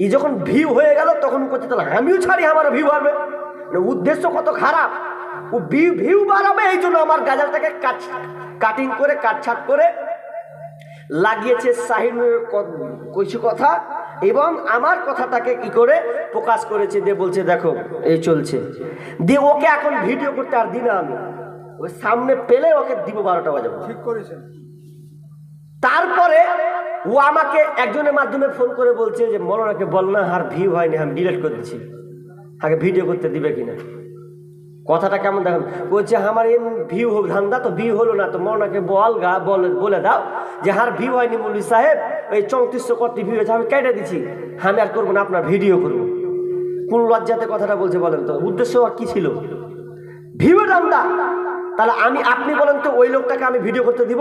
ই যখন ভিউ হয়ে গেল তখন করছে তাহলে আমিও ছাড়ি, আমারও ভিউ বাড়বে। উদ্দেশ্য কত খারাপ, ও ভিউ বাড়াবে, এই জন্য আমার গাজালটাকে কাটিং করে, কাটছাট করে লাগিয়েছে শাহিনুরের কিছু কথা, এবং আমার কথাটাকে কি করে প্রকাশ করেছে, দিয়ে বলছে দেখো এই চলছে। দিয়ে ওকে এখন ভিডিও করতে আর দিন, আমি ওই সামনে পেলে ওকে দিব 12টা বাজাবো। ঠিক করেছেন। তারপরে ও আমাকে একজনের মাধ্যমে ফোন করে বলছে যে মৌলানাকে বল না, আর ভিউ হয়নি, আমি ডিলিট করে দিচ্ছি, আগে ভিডিও করতে দিবে কিনা। কথাটা কেমন দেখুন, বলছে আমার এম ভিউ হোক ধান্দা, তো ভিউ হলো না, তো মৌলানাকে বলে দাও যে আর ভিউ হয়নি মৌলভী সাহেব, ওই 3400 কোটি ভিউ হয়েছে, আমি কেটে দিচ্ছি, আমি আর করবো না, আপনার ভিডিও করবো। কোন লজ্জাতে কথাটা বলছে বলেন তো, উদ্দেশ্য আর কি ছিল? ভিউ ধান্দা। তাহলে আপনি বলেন তো, ওই লোকটাকে আমি ভিডিও করতে দিব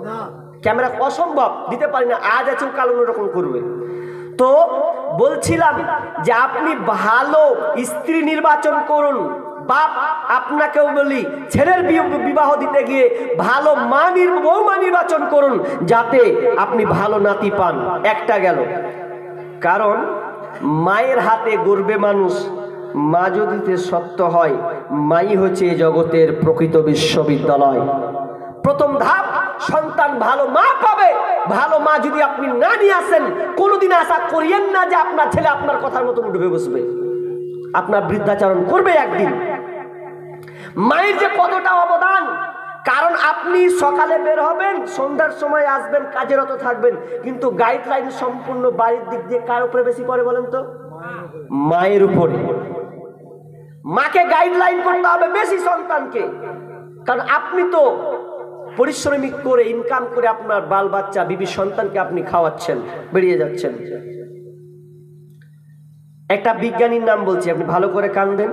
না? ক্যামেরা অসম্ভব, দিতে পারি না। আজ আছে কাল অন্যরকম করবে। তো বলছিলাম যে আপনি ভালো স্ত্রী নির্বাচন করুন, বাপ আপনাকেও বলি, ছেলের বিবাহ দিতে গিয়ে ভালো বৌমা নির্বাচন করুন, যাতে আপনি ভালো নাতি পান। একটা গেল। কারণ মায়ের হাতে গড়বে মানুষ, মা যদি সত্য হয়, মাই হচ্ছে জগতের প্রকৃত বিশ্ববিদ্যালয়। প্রথম ধাপ, সন্তান ভালো মা পাবে। ভালো মা যদি আপনি না নিয়ে আসেন, কোনোদিন আশা করিয়েন না যে আপনার ছেলে আপনার কথার মতো ডুবে বসবে, আপনার বৃদ্ধাচরণ করবে একদিন। মায়ের যে কতটা অবদান, কারণ আপনি সকালে বের হবেন, সন্ধ্যার সময় আসবেন, কাজেরত থাকবেন, কিন্তু গাইডলাইন সম্পূর্ণ বাড়ির দিক দিয়ে কার উপরে বেশি পড়ে বলেন তো? মায়ের উপরে। মাকে গাইডলাইন করতে হবে বেশি সন্তানকে, কারণ আপনি তো পরিশ্রমিক করে ইনকাম করে আপনার বাল বাচ্চা বিবি সন্তানকে আপনি খাওয়াচ্ছেন, বেরিয়ে যাচ্ছেন। একটা বিজ্ঞানীর নাম বলছি, আপনি ভালো করে কান দেন।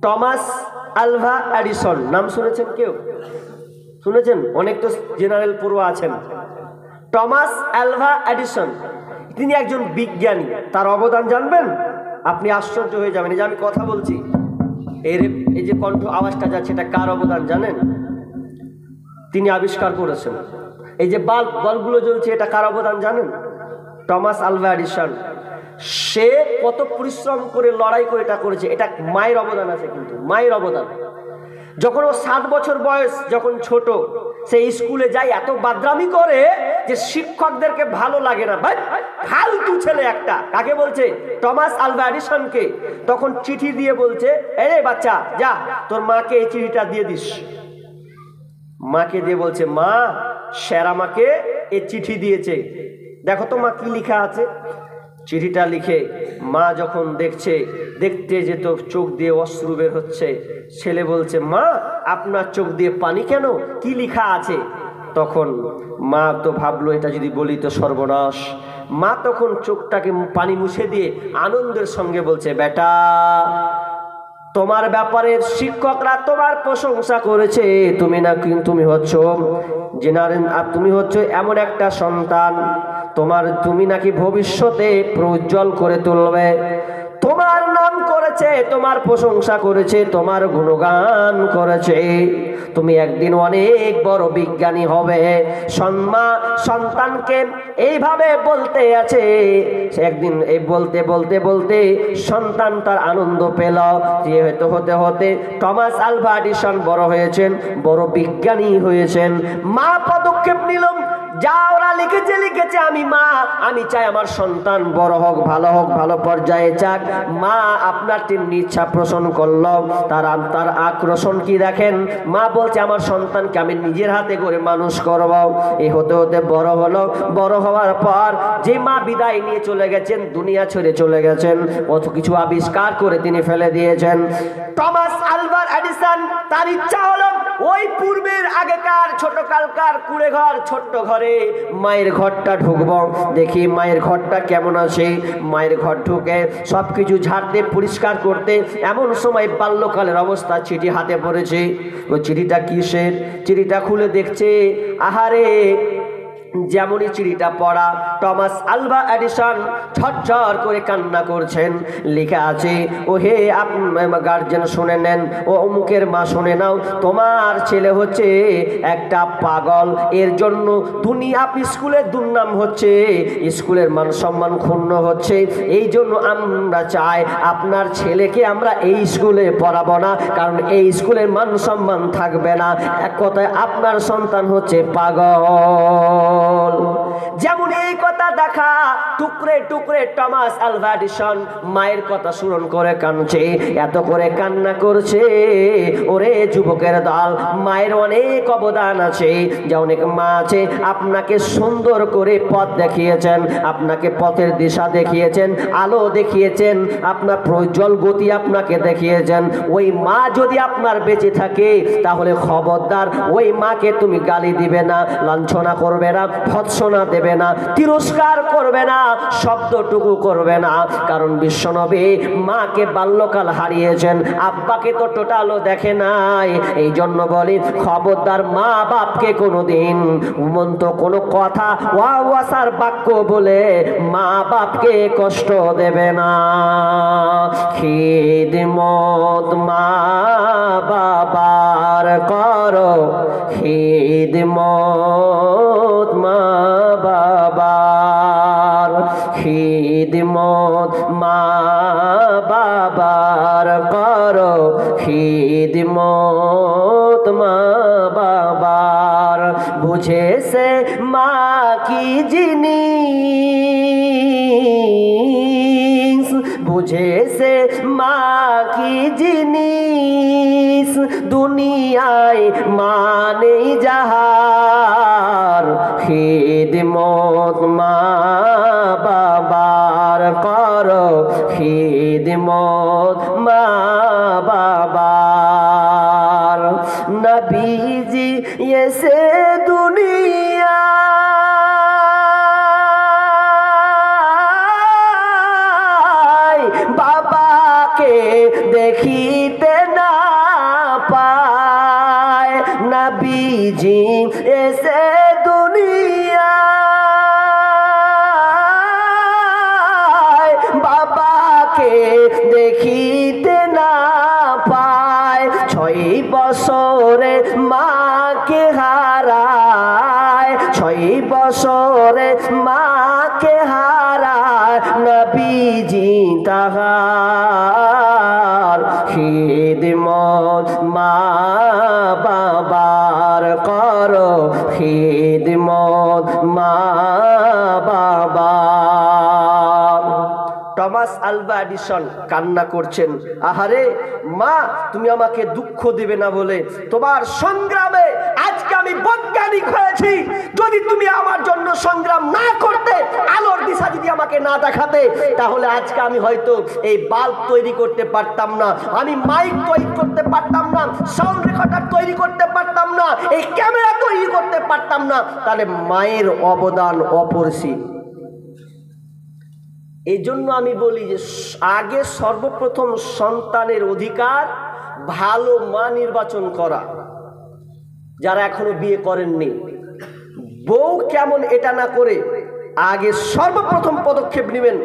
টমাস আলভা এডিসন, নাম শুনেছেন? কেউ শুনেছেন? অনেক তো জেনারেল পড়ুয়া আছেন। টমাস আলভা এডিসন, তিনি একজন বিজ্ঞানী। তার অবদান জানবেন, আপনি আশ্চর্য হয়ে যাবেন। এই যে আমি কথা বলছি, এই যে কণ্ঠ আওয়াজটা যাচ্ছে, এটা কার অবদান জানেন? তিনি আবিষ্কার করেছেন। এই যে বাল্বগুলো জ্বলছে, এটা কার অবদান জানেন? Thomas Alva Edison. সে কত পরিশ্রম করে লড়াই করে এটা করেছে, এটা মায়ের অবদান আছে। কিন্তু মায়ের অবদান, যখন ও 7 বছর বয়স, যখন ছোট, সে স্কুলে যায়, এত বাদরামি করে যে শিক্ষকদেরকে ভালো লাগে না। ভাই ফালতু ছেলে একটা। কাকে বলছে? টমাস আলভা এডিসনকে। তখন চিঠি দিয়ে বলছে, এই বাচ্চা, যা তোর মাকে এই চিঠিটা দিয়ে দিস। মাকে দিয়ে বলছে, মা, স্যার আমাকে এই চিঠি দিয়েছে, দেখো তো মা কি লেখা আছে। চিঠিটা লিখে মা যখন দেখতে যে তো চোখ দিয়ে অশ্রু বের হচ্ছে। ছেলে বলছে, মা, আপনার চোখ দিয়ে পানি কেন? কি লেখা আছে? তখন মা তো ভাবলো, এটা যদি বলি তো সর্বনাশ। মা তখন চোখটাকে পানি মুছে দিয়ে আনন্দের সঙ্গে বলছে, বেটা, তোমার ব্যাপারে শিক্ষকরা তোমার প্রশংসা করেছে। তুমি হচ্ছ এমন একটা সন্তান, তুমি নাকি ভবিষ্যতে প্রজ্জ্বল করে তুলবে। তোমার নাম করেছে, তোমার প্রশংসা করেছে, তোমার গুণগান করেছে। তুমি একদিন অনেক বড় বিজ্ঞানী হবে। সন্তানকে এইভাবে বলতে আছে। একদিন এই বলতে বলতে বলতে সন্তান তার আনন্দ পেল। যে হতে হতে টমাস আলভা এডিসন বড় হয়েছেন, বড় বিজ্ঞানী হয়েছেন। মা পদক্ষেপ নিল, যা ওরা লিখেছে আমি চাই আমার সন্তান বড় হোক, ভালো পর্যায়ে যাক। মা আপনার তেমনি ইচ্ছা পোষণ করলো। তার আকর্ষণ কি দেখেন? মা বলছে, আমার সন্তানকে আমি নিজের হাতে করে মানুষ করব। এই হতে হতে বড় হলো। বড় হওয়ার পর যে মা বিদায় নিয়ে চলে গেছেন, দুনিয়া ছেড়ে চলে গেছেন, কত কিছু আবিষ্কার করে তিনি ফেলে দিয়েছেন। টমাস আলভা এডিসন, তার ইচ্ছা হলো ওই পূর্বের আগেকার ছোটকালকার কুড়ে ঘর, ছোট্ট ঘরে মায়ের ঘরটা ঢুকবো, দেখি মায়ের ঘরটা কেমন আছে। মায়ের ঘর ঢুকে সবকিছু ঝাড়তে, পরিষ্কার করতে, এমন সময় বাল্যকালের অবস্থা চিঠি হাতে পড়েছে। ওই চিঠিটা কিসের? চিঠিটা খুলে দেখছে, আহারে, যেমনই চিঠিটা পড়া, টমাস আলভা এডিসন ঝরঝর করে কান্না করছেন। লেখা আছে, ও হে গার্জেন শুনে নেন, ও অমুকের মা শুনে নাও, তোমার ছেলে হচ্ছে একটা পাগল। এর জন্য স্কুলের দুর্নাম হচ্ছে, স্কুলের মান সম্মান ক্ষুণ্ণ হচ্ছে। এই জন্য আমরা চাই আপনার ছেলেকে আমরা এই স্কুলে পড়াবো না, কারণ এই স্কুলের মান সম্মান থাকবে না। এক কথায় আপনার সন্তান হচ্ছে পাগল। যেমন এই কথা দেখা টুকরে টুকরে টমাস আলভা এডিসন মায়ের কথা স্মরণ করে কাঁদছে, এত করে কান্না করছে। ওরে যুবকের দল, মায়ের অনেক অবদান আছে। যে অনেক মা আছে আপনাকে সুন্দর করে পথ দেখিয়েছেন, আপনাকে পথের দিশা দেখিয়েছেন, আলো দেখিয়েছেন, আপনার প্রজ্জ্বল গতি আপনাকে দেখিয়েছেন। ওই মা যদি আপনার বেঁচে থাকে, তাহলে খবরদার ওই মাকে তুমি গালি দিবে না, লাঞ্ছনা করবে না, ভৎসনা দেবে না, তিরস্কার করবে না। শব্দটুকু করবে না। কারণ বিশ্বনবী মাকে বাল্যকাল হারিয়েছেন, আব্বাকে তো টোটালও দেখে নাই। এই জন্য বলি খবরদার মা বাপকে কোনোদিন উমন্ত কোনো কথা ওয়াসার বাক্য বলে মা বাপকে কষ্ট দেবে না। খিদমত মা বাবার করো, খিদমত মা বাবার, খিদমত মা বাবার করো, খিদমত মা বাবার। বুঝেছে মা কি জিনিস, বুঝেছে মা কি জিনিস, দুনিয়ায় মানে যাহার, খিদমত মা বাবার করো, খিদমত মা বাবার। নবীজি এসে দুনিয়া বাবাকে দেখিতে না পায়, নবীজি এসে দুনিয়া বাবাকে দেখিতে না পায়। 6 বছরে মাকে হারায়, 6 বছরে মাকে হারায় নবীজি তাহার, খিদমত মা বাবার করো, খিদমত মা বাবার। টমাস আলভা এডিসন কান্না করছেন, আহারে মা তুমি আমাকে দুঃখ দেবে না বলে তোমার সংগ্রামে আজকে আমি বৈজ্ঞানিক হয়েছি। যদি তুমি আমার জন্য সংগ্রাম না করতে, আলোর দিশা যদি আমাকে না দেখাতে, তাহলে আজকে আমি হয়তো এই বাল্ব তৈরি করতে পারতাম না, আমি মাইক তৈরি করতে পারতাম না, সাউন্ড রেকর্ডার তৈরি করতে পারতাম না, এই ক্যামেরা তৈরি করতে পারতাম না। তাহলে মায়ের অবদান অপরিসীম। এই জন্য আমি বলি যে আগে সর্বপ্রথম সন্তানের অধিকার ভালো মা নির্বাচন করা। যারা এখনো বিয়ে করেননি, বউ কেমন এটা না করে আগে সর্বপ্রথম পদক্ষেপ নেবেন।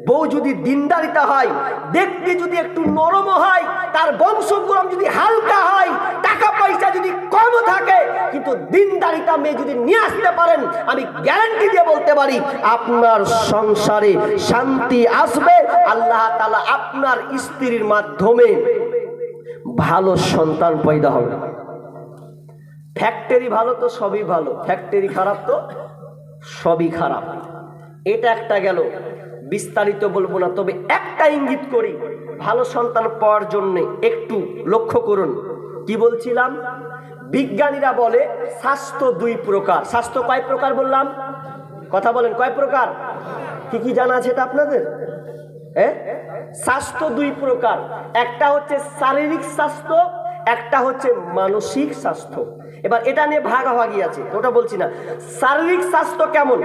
বউ যদি দিনদারিতা হয়, দেখতে যদি একটু নরম হয়, তার বংশক্রম যদি হালকা হয়, টাকা পয়সা যদি কম থাকে, কিন্তু দিনদারিতা মেয়ে যদি নিয়ে আসতে পারেন, আমি গ্যারান্টি দিয়ে বলতে পারি আপনার সংসারে শান্তি আসবে। আল্লাহ তাআলা আপনার স্ত্রীর মাধ্যমে ভালো সন্তান পয়দা হবে। ফ্যাক্টরি ভালো তো সবই ভালো, ফ্যাক্টরি খারাপ তো সবই খারাপ। এটা একটা গেল, বিস্তারিত বলবো না, তবে একটা ইঙ্গিত করি। ভালো সন্তান পাওয়ার জন্য একটু লক্ষ্য করুন। কি বলছিলাম? বিজ্ঞানীরা বলে স্বাস্থ্য 2 প্রকার। স্বাস্থ্য কয় প্রকার বললাম? কথা বলেন, কয় প্রকার? কি কি জানা আছে এটা আপনাদের? স্বাস্থ্য 2 প্রকার। একটা হচ্ছে শারীরিক স্বাস্থ্য, একটা হচ্ছে মানসিক স্বাস্থ্য। এবার এটা নিয়ে ভাগাভাগি আছে, ওটা বলছি না। শারীরিক স্বাস্থ্য কেমন?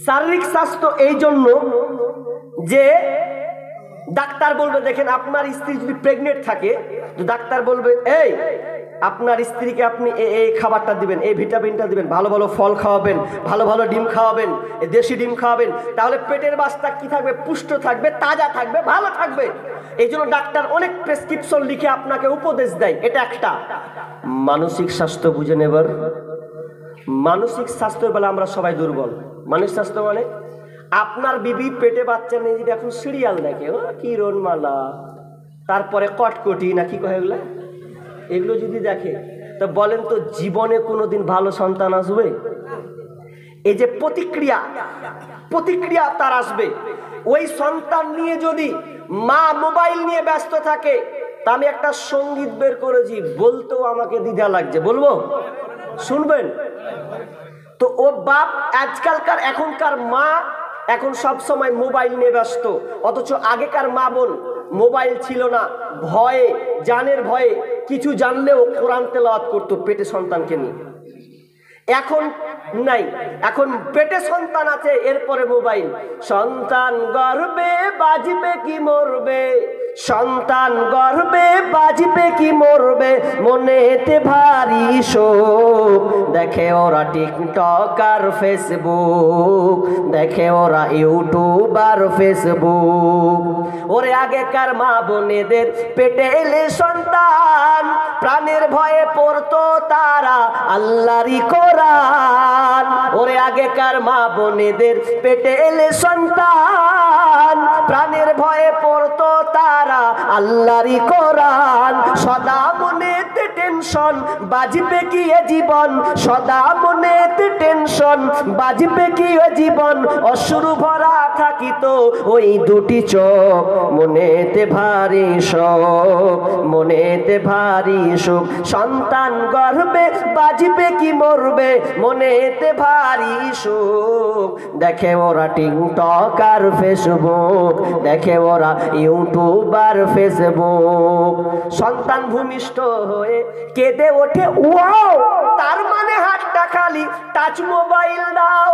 শারীরিক স্বাস্থ্য এই জন্য যে ডাক্তার বলবে, দেখেন আপনার স্ত্রী যদি প্রেগনেন্ট থাকে, তো ডাক্তার বলবে এই আপনার স্ত্রীকে আপনি এই খাবারটা দিবেন, এই ভিটামিনটা দিবেন, ভালো ভালো ফল খাওয়াবেন, ভালো ভালো ডিম খাওয়াবেন, দেশি ডিম খাওয়াবেন, তাহলে পেটের বাচ্চা কি থাকবে? পুষ্ট থাকবে, তাজা থাকবে, ভালো থাকবে। এই জন্য ডাক্তার অনেক প্রেসক্রিপশন লিখে আপনাকে উপদেশ দেয়। এটা একটা। মানসিক স্বাস্থ্য বুঝে নেবার। মানসিক স্বাস্থ্যের বেলা আমরা সবাই দুর্বল। মানসিক স্বাস্থ্য মানে আপনার বিবি পেটে বাচ্চা নেই যদি এখন সিরিয়াল দেখে, ও কিরণমালা, তারপরে কটকটি না কি কয় এগুলো, এগুলো যদি দেখে, তো বলেন তো জীবনে কোনোদিন ভালো সন্তান আসবে? এই যে প্রতিক্রিয়া তার আসবে। ওই সন্তান নিয়ে যদি মা মোবাইল নিয়ে ব্যস্ত থাকে, তা আমি একটা সঙ্গীত বের করেছি, বলতেও আমাকে দ্বিধা লাগছে, বলবো? শুনবেন তো? ও বাপ আজকালকার এখনকার মা এখন সব সময় মোবাইল নিয়ে ব্যস্ত, অথচ আগেকার মা বোন মোবাইল ছিল না, ভয়ে, জানের ভয়ে কিছু জানলেও কোরআন তেলাওয়াত করতো পেটে সন্তানকে নিয়ে। এখন নাই। এখন পেটে সন্তান আছে, এরপরে মোবাইল। সন্তান গর্ভে বাজবে কি মরবে, সন্তান গর্ভে বাজবে কি মরবে, মনেতে ভারী শোক। দেখে ওরা টিকটক আর ফেসবুক, দেখে ওরা ইউটিউব আর ফেসবুক। ওরে আগেকার মা বোনেদের পেটে এলে সন্তান, প্রাণের ভয়ে পড়তো তারা আল্লাহরই কোরআন। ওরে আগেকার মা বোনেদের পেটে এলে সন্তান, প্রাণের ভয়ে পড়তো তারা আল্লাহরই কোরআন। সদা মনেতে টেনশন, বাজবে কি এ জীবন, সদা মনেতে টেনশন, বাজবে কি এ জীবন। অশ্রু ভরা থাকিত ওই দুটি চোখ, মনেতে ভারী শোক, মনেতে ভারী শোক। সন্তান গর্ভে বাজবে কি মরবে, মনেতে ভারী শোক। দেখে ওরা টিকটক আর ফেসবুক, দেখে ওরা ইউটিউব আর ফেসবুক। সন্তান ভূমিষ্ঠ হয়ে কেঁদে ওঠে ওয়াও, তার মানে হাতটা খালি, টাচ মোবাইল দাও।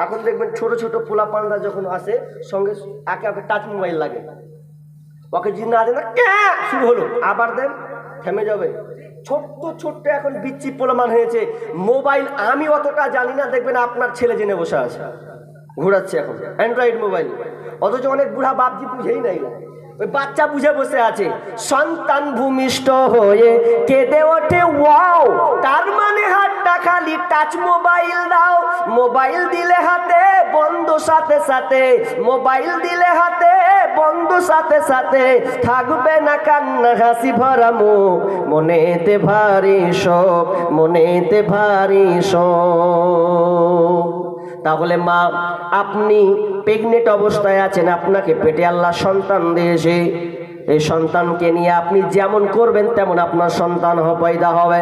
এখন দেখবেন ছোট ছোট পোলাপানরা যখন আসে সঙ্গে একে একে টাচ মোবাইল লাগে। ওকে যদি না দেন শুরু হলো, আবার দেন, থেমে যাবে। ছোট্ট ছোট্ট এখন বিচ্ছি পোলামান হয়েছে মোবাইল। আমি অতটা জানি না, দেখবেন আপনার ছেলে জেনে বসে আছে, ঘোরাচ্ছে এখন অ্যান্ড্রয়েড মোবাইল। অথচ অনেক বুড়া বাপজি বুঝেই নাই, ওই বাচ্চা বুঝে বসে আছে। সন্তান ভূমিষ্ঠ হয়ে কেঁদে ওঠে ওয়াও, তার মানে হাতটা খালি, টাচ মোবাইল দাও। মোবাইল দিলে হাতে বন্ধ সাথে সাথে, মোবাইল দিলে হাতে বন্ধ সাথে সাথে, থাকবে না কান্না হাসি ভরা মুখ, মনেতে ভারী শোক, মনেতে ভারী শোক। তাহলে মা, আপনি প্রেগনেন্ট অবস্থায় আছেন, আপনাকে পেটে আল্লাহ সন্তান দিয়েছে। এই সন্তানকে নিয়ে আপনি যেমন করবেন তেমন আপনার সন্তান পয়দা হবে।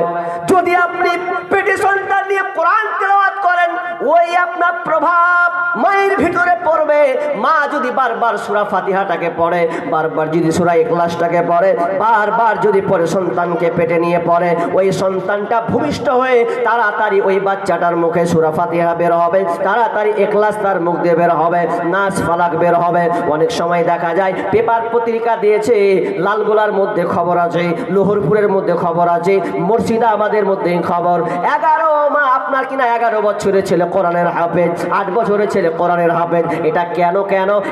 যদি আপনি পেটে সন্তান নিয়ে কোরআন তেলাওয়াত করেন, ওই আপনার প্রভাব মায়ের ভিতরে পড়বে। মা যদি বারবার সূরা ফাতিহাটাকে পড়ে, বারবার যদি সূরা ইখলাসটাকে পড়ে, বারবার যদি পড়ে সন্তানকে পেটে নিয়ে পড়ে, ওই সন্তানটা ভূমিষ্ঠ হয়ে তাড়াতাড়ি ওই বাচ্চাটার মুখে সূরা ফাতিহা বের হবে, তাড়াতাড়ি ইখলাস তার মুখ দিয়ে বের হবে, নাস ফালাক বের হবে। অনেক সময় দেখা যায় পেপার পত্রিকা দিয়েছে, লালগোলার মধ্যে খবর আছে, লোহরপুরের মধ্যে খবর আছে, মুর্শিদাবাদের মধ্যে খবর। 11 মা আপনার কিনা 11 বছরের ছেলে কোরআনের হাফেজ, 8 বছরের ছেলে কোরআনের হাফেজ। এটা কেন?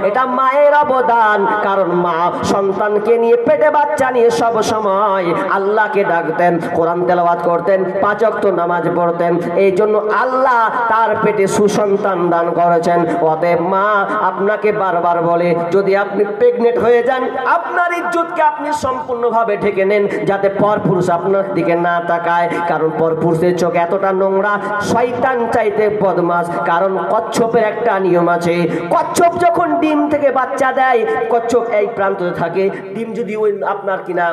এটা মায়ের অবদান। কারণ মা সন্তানকে নিয়ে, পেটে বাচ্চা নিয়ে সব সময় আল্লাহকে ডাকতেন, কোরআন তেলাওয়াত করতেন, 5 ওয়াক্ত নামাজ পড়তেন। এই জন্য আল্লাহ তার পেটে সুসন্তান দান করেছেন। অতএব মা আপনাকে বারবার বলে, যদি আপনি প্রেগনেন্ট হয়ে যান, আপনার ইজ্জতকে আপনি সম্পূর্ণভাবে ঢেকে নেন, যাতে পরপুরুষ আপনার দিকে না তাকায়। কারণ পরপুরুষের চোখ এতটা নোংরা, শয়তান চাইতে বদমাশ। কারণ কচ্ছপের একটা নিয়ম আছে, কচ্ছপ যখন ডিম থেকে বাচ্চা দেয়, কচ্ছপ এই প্রান্তে থাকে, ডিম যদি ওই আপনার কিনা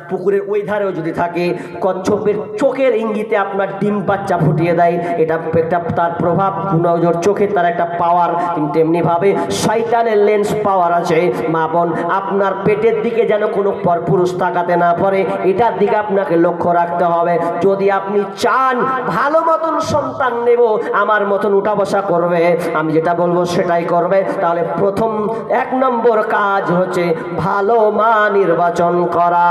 পুকুরের ওই ধারেও যদি থাকে, কচ্ছপের চোখের ইঙ্গিতে আপনার ডিম বাচ্চা ফুটিয়ে দেয়। এটা একটা তার প্রভাব, নজর চোখের তার একটা পাওয়ার। কিন্তু এমনিভাবে শয়তানের লেন্স পাওয়ার আছে। মা বোন, আপনার পেটের দিকে যেন কোনো পরপুরুষ তাকাতে না পারে, এটার দিকে আপনাকে লক্ষ্য রাখতে হবে। যদি আপনি চান ভালো মতন সন্তান নেব, আমার মতন উঠা বসা করবে, আমি যেটা বলবো সেটাই করবে, তাহলে প্রথম 1 নম্বর কাজ হচ্ছে ভালো মা নির্বাচন করা।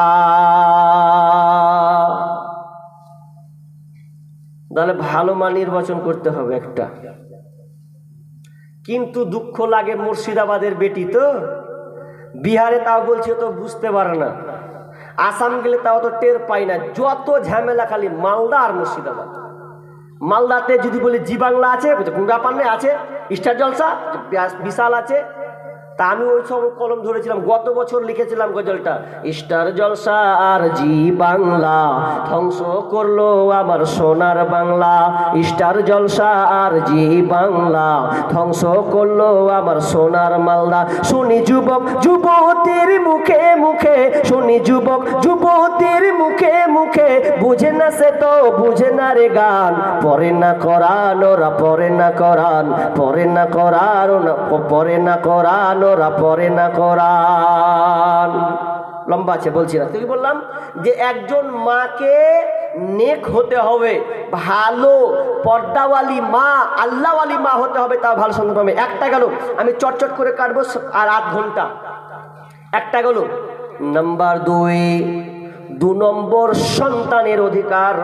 তাহলে ভালো মা নির্বাচন করতে হবে একটা। কিন্তু দুঃখ লাগে, মুর্শিদাবাদের বেটি তো, বিহারে তাও বলছে তো বুঝতে পারে না, আসাম গেলে তাও তো টের পাই না। যত ঝামেলা খালি মালদা আর মুর্শিদাবাদ। মালদাতে যদি বলি জি বাংলা আছে, গুঙ্গাপান্নে আছে, স্টার জলসা বিশাল আছে। তা আমি ওই সব কলম ধরেছিলাম, গত বছর লিখেছিলাম গজলটা, স্টার জলসা আর জি বাংলা ধ্বংস করলো আমার সোনার বাংলা। স্টার জলসা আর জি বাংলা ধ্বংস করলো আমার সোনার মালদা। শুনি যুবক যুবতীর মুখে মুখে, শুনি যুবক যুবতীর মুখে মুখে, বুঝে না সে তো বুঝে না রে গান। পরে না করান ওরা, পরে না করান, পরে না করান, পরে না করান ওরা, পরে না করান। লম্বা আছে বলছি না। কি বললাম যে একজন মাকে নেক হতে হবে, ভালো পর্দাওয়ালি মা, আল্লাহওয়ালি মা হতে হবে, তাও ভালো সন্তান পাবে। একটা গেল, আমি চটচট করে কাটবো আর 8 ঘন্টা। একটা গেল। নাম্বার 2 নম্বর সন্তানের অধিকার।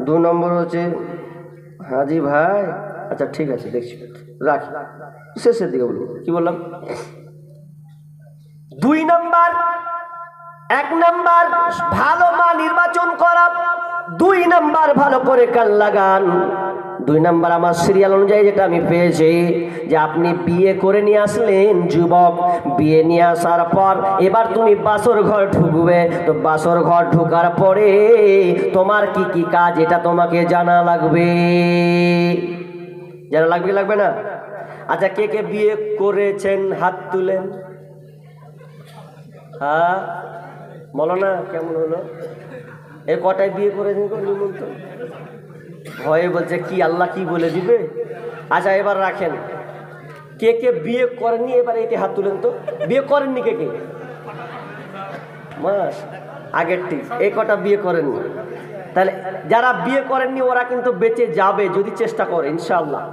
2 নম্বর হচ্ছে হাজি ভাই, আচ্ছা ঠিক আছে দেখছি, রাখি, শেষের দিকে বলবো। কি বললাম? 2 নম্বর, 1 নম্বর ভালো মা নির্বাচন করা, 2 নম্বর ভালো করে কান লাগান। 2 নম্বর আমার সিরিয়াল অনুযায়ী যেটা আমি পেয়েছি, যে আপনি বিয়ে করে নিয়ে আসলেন যুবক, বিয়ে নিয়ে আসার পর এবার তুমি বাসর ঘর ঢুকবে, তো বাসর ঘর ঢোকার পরে তোমার কি কি কাজ এটা তোমাকে জানা লাগবে। জানা লাগবে, লাগবে না? আচ্ছা, কে কে বিয়ে করেছেন হাত তুলেন। হ্যাঁ বলো না, কেমন হলো? এ কটায় বিয়ে করেছেন? নিমন্ত্রণ ভয়ে বলছে কি আল্লাহ কি বলে দিবে। আচ্ছা এবার রাখেন, কে কে বিয়ে করেননি এবার এটি হাত তুলেন তো। বিয়ে করেননি কে কে? মাস আগের ঠিক এই কটা বিয়ে করেননি। তাহলে যারা বিয়ে করেননি ওরা কিন্তু বেঁচে যাবে যদি চেষ্টা করে ইনশাআল্লাহ।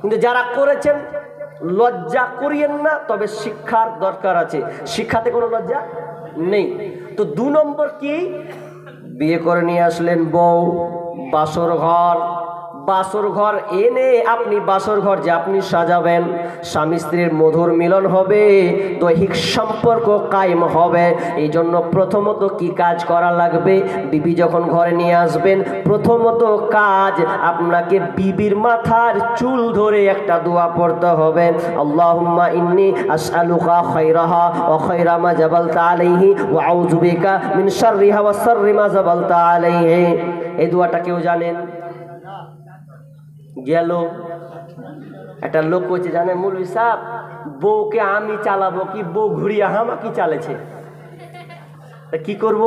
কিন্তু যারা করেছেন লজ্জা করিয়েন না, তবে শিক্ষার দরকার আছে, শিক্ষাতে কোনো লজ্জা নেই। তো 2 নম্বর কি? বিয়ে করে নিয়ে আসলেন বউ, বাসর ঘর, বাসর ঘর এনে আপনি বাসর ঘর যে আপনি সাজাবেন, স্বামী স্ত্রীর মধুর মিলন হবে, দৈহিক সম্পর্ক কায়েম হবে। এই জন্য প্রথমত কি কাজ করা লাগবে? বিবি যখন ঘরে নিয়ে আসবেন, প্রথমত কাজ আপনাকে বিবির মাথার চুল ধরে একটা দোয়া পড়তে হবে। আল্লাহুম্মা ইন্নী আসআলুকা খায়রাহা ওয়া খায়রা মা জাবালতা আলাইহি ওয়া আউযু বিকা মিন শাররিহা ওয়া শাররি মা জাবালতা আলাইহি। এই দোয়াটা কেউ জানেন? গেল একটা লোক কইছে, জানে মৌলভী সাহেব, বউকে আমি চালাবো কি বউ ঘুরিয়ে আমাকে চালেছে, তা কি করব?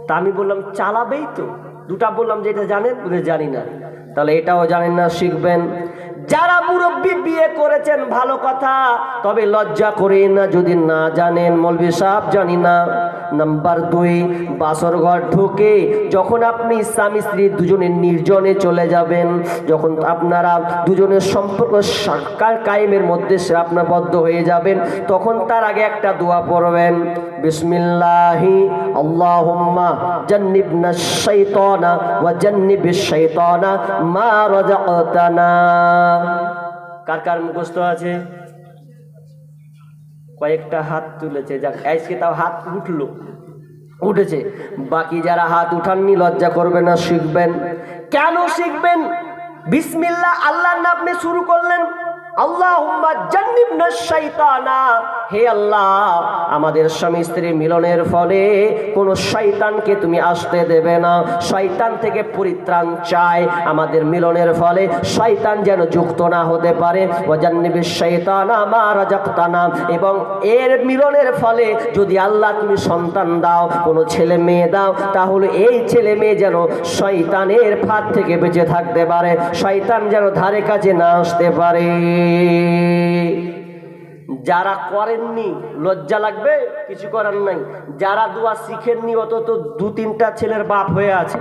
তা আমি বললাম চালাবেই তো। 2টা বললাম যে এটা জানেন, জানি না। তাহলে এটাও জানেন না, শিখবেন। যারা মুরব্বী বিয়ে করেছেন ভালো কথা, তবে লজ্জা করেন না যদি না জানেন। মৌলভী সাহেব জানি না। নাম্বার 2, বাসর ঘর ঢুকে যখন আপনি স্বামী স্ত্রী দুজনে নির্জনে চলে যাবেন, যখন আপনারা দুজনের সম্পর্ক কায়েমের মধ্যে আপনার বদ্ধ হয়ে যাবেন, তখন তার আগে একটা দোয়া পড়বেন, বিসমিল্লাহি আল্লাহুম্মা জান্নিবনাশ শাইতানা ওয়া জান্নিবিশ শাইতানা মা রাযাকতানা। কার কার মুখস্থ আছে? কয়েকটা হাত তুলেছে, যাক আজকে তাও হাত উঠেছে। বাকি যারা হাত উঠাননি লজ্জা করবে না, শিখবেন। কেন শিখবেন? বিসমিল্লাহ আল্লাহর নাম আপনি শুরু করলেন, আল্লাহুম্মা জান্নিবনাশ শাইতানা, হে আল্লাহ আমাদের স্বামী স্ত্রীর মিলনের ফলে কোন শয়তানকে তুমি আসতে দেবে না, শয়তান থেকে পরিত্রাণ চাই। আমাদের মিলনের ফলে শয়তান যেন যুক্ত না হতে পারে। ওয়া জান্নিবিশ শাইতানা মা রাযাকতানা, এবং এর মিলনের ফলে যদি আল্লাহ তুমি সন্তান দাও, কোনো ছেলে মেয়ে দাও, তাহলে এই ছেলে মেয়ে যেন শয়তানের ফাঁদ থেকে বেঁচে থাকতে পারে, শয়তান যেন ধারে কাছে না আসতে পারে। যারা করেননি লজ্জা লাগবে, কিছু করার নাই। যারা দোয়া শিখেননি অত 2-3টা ছেলের বাপ হয়ে আছে,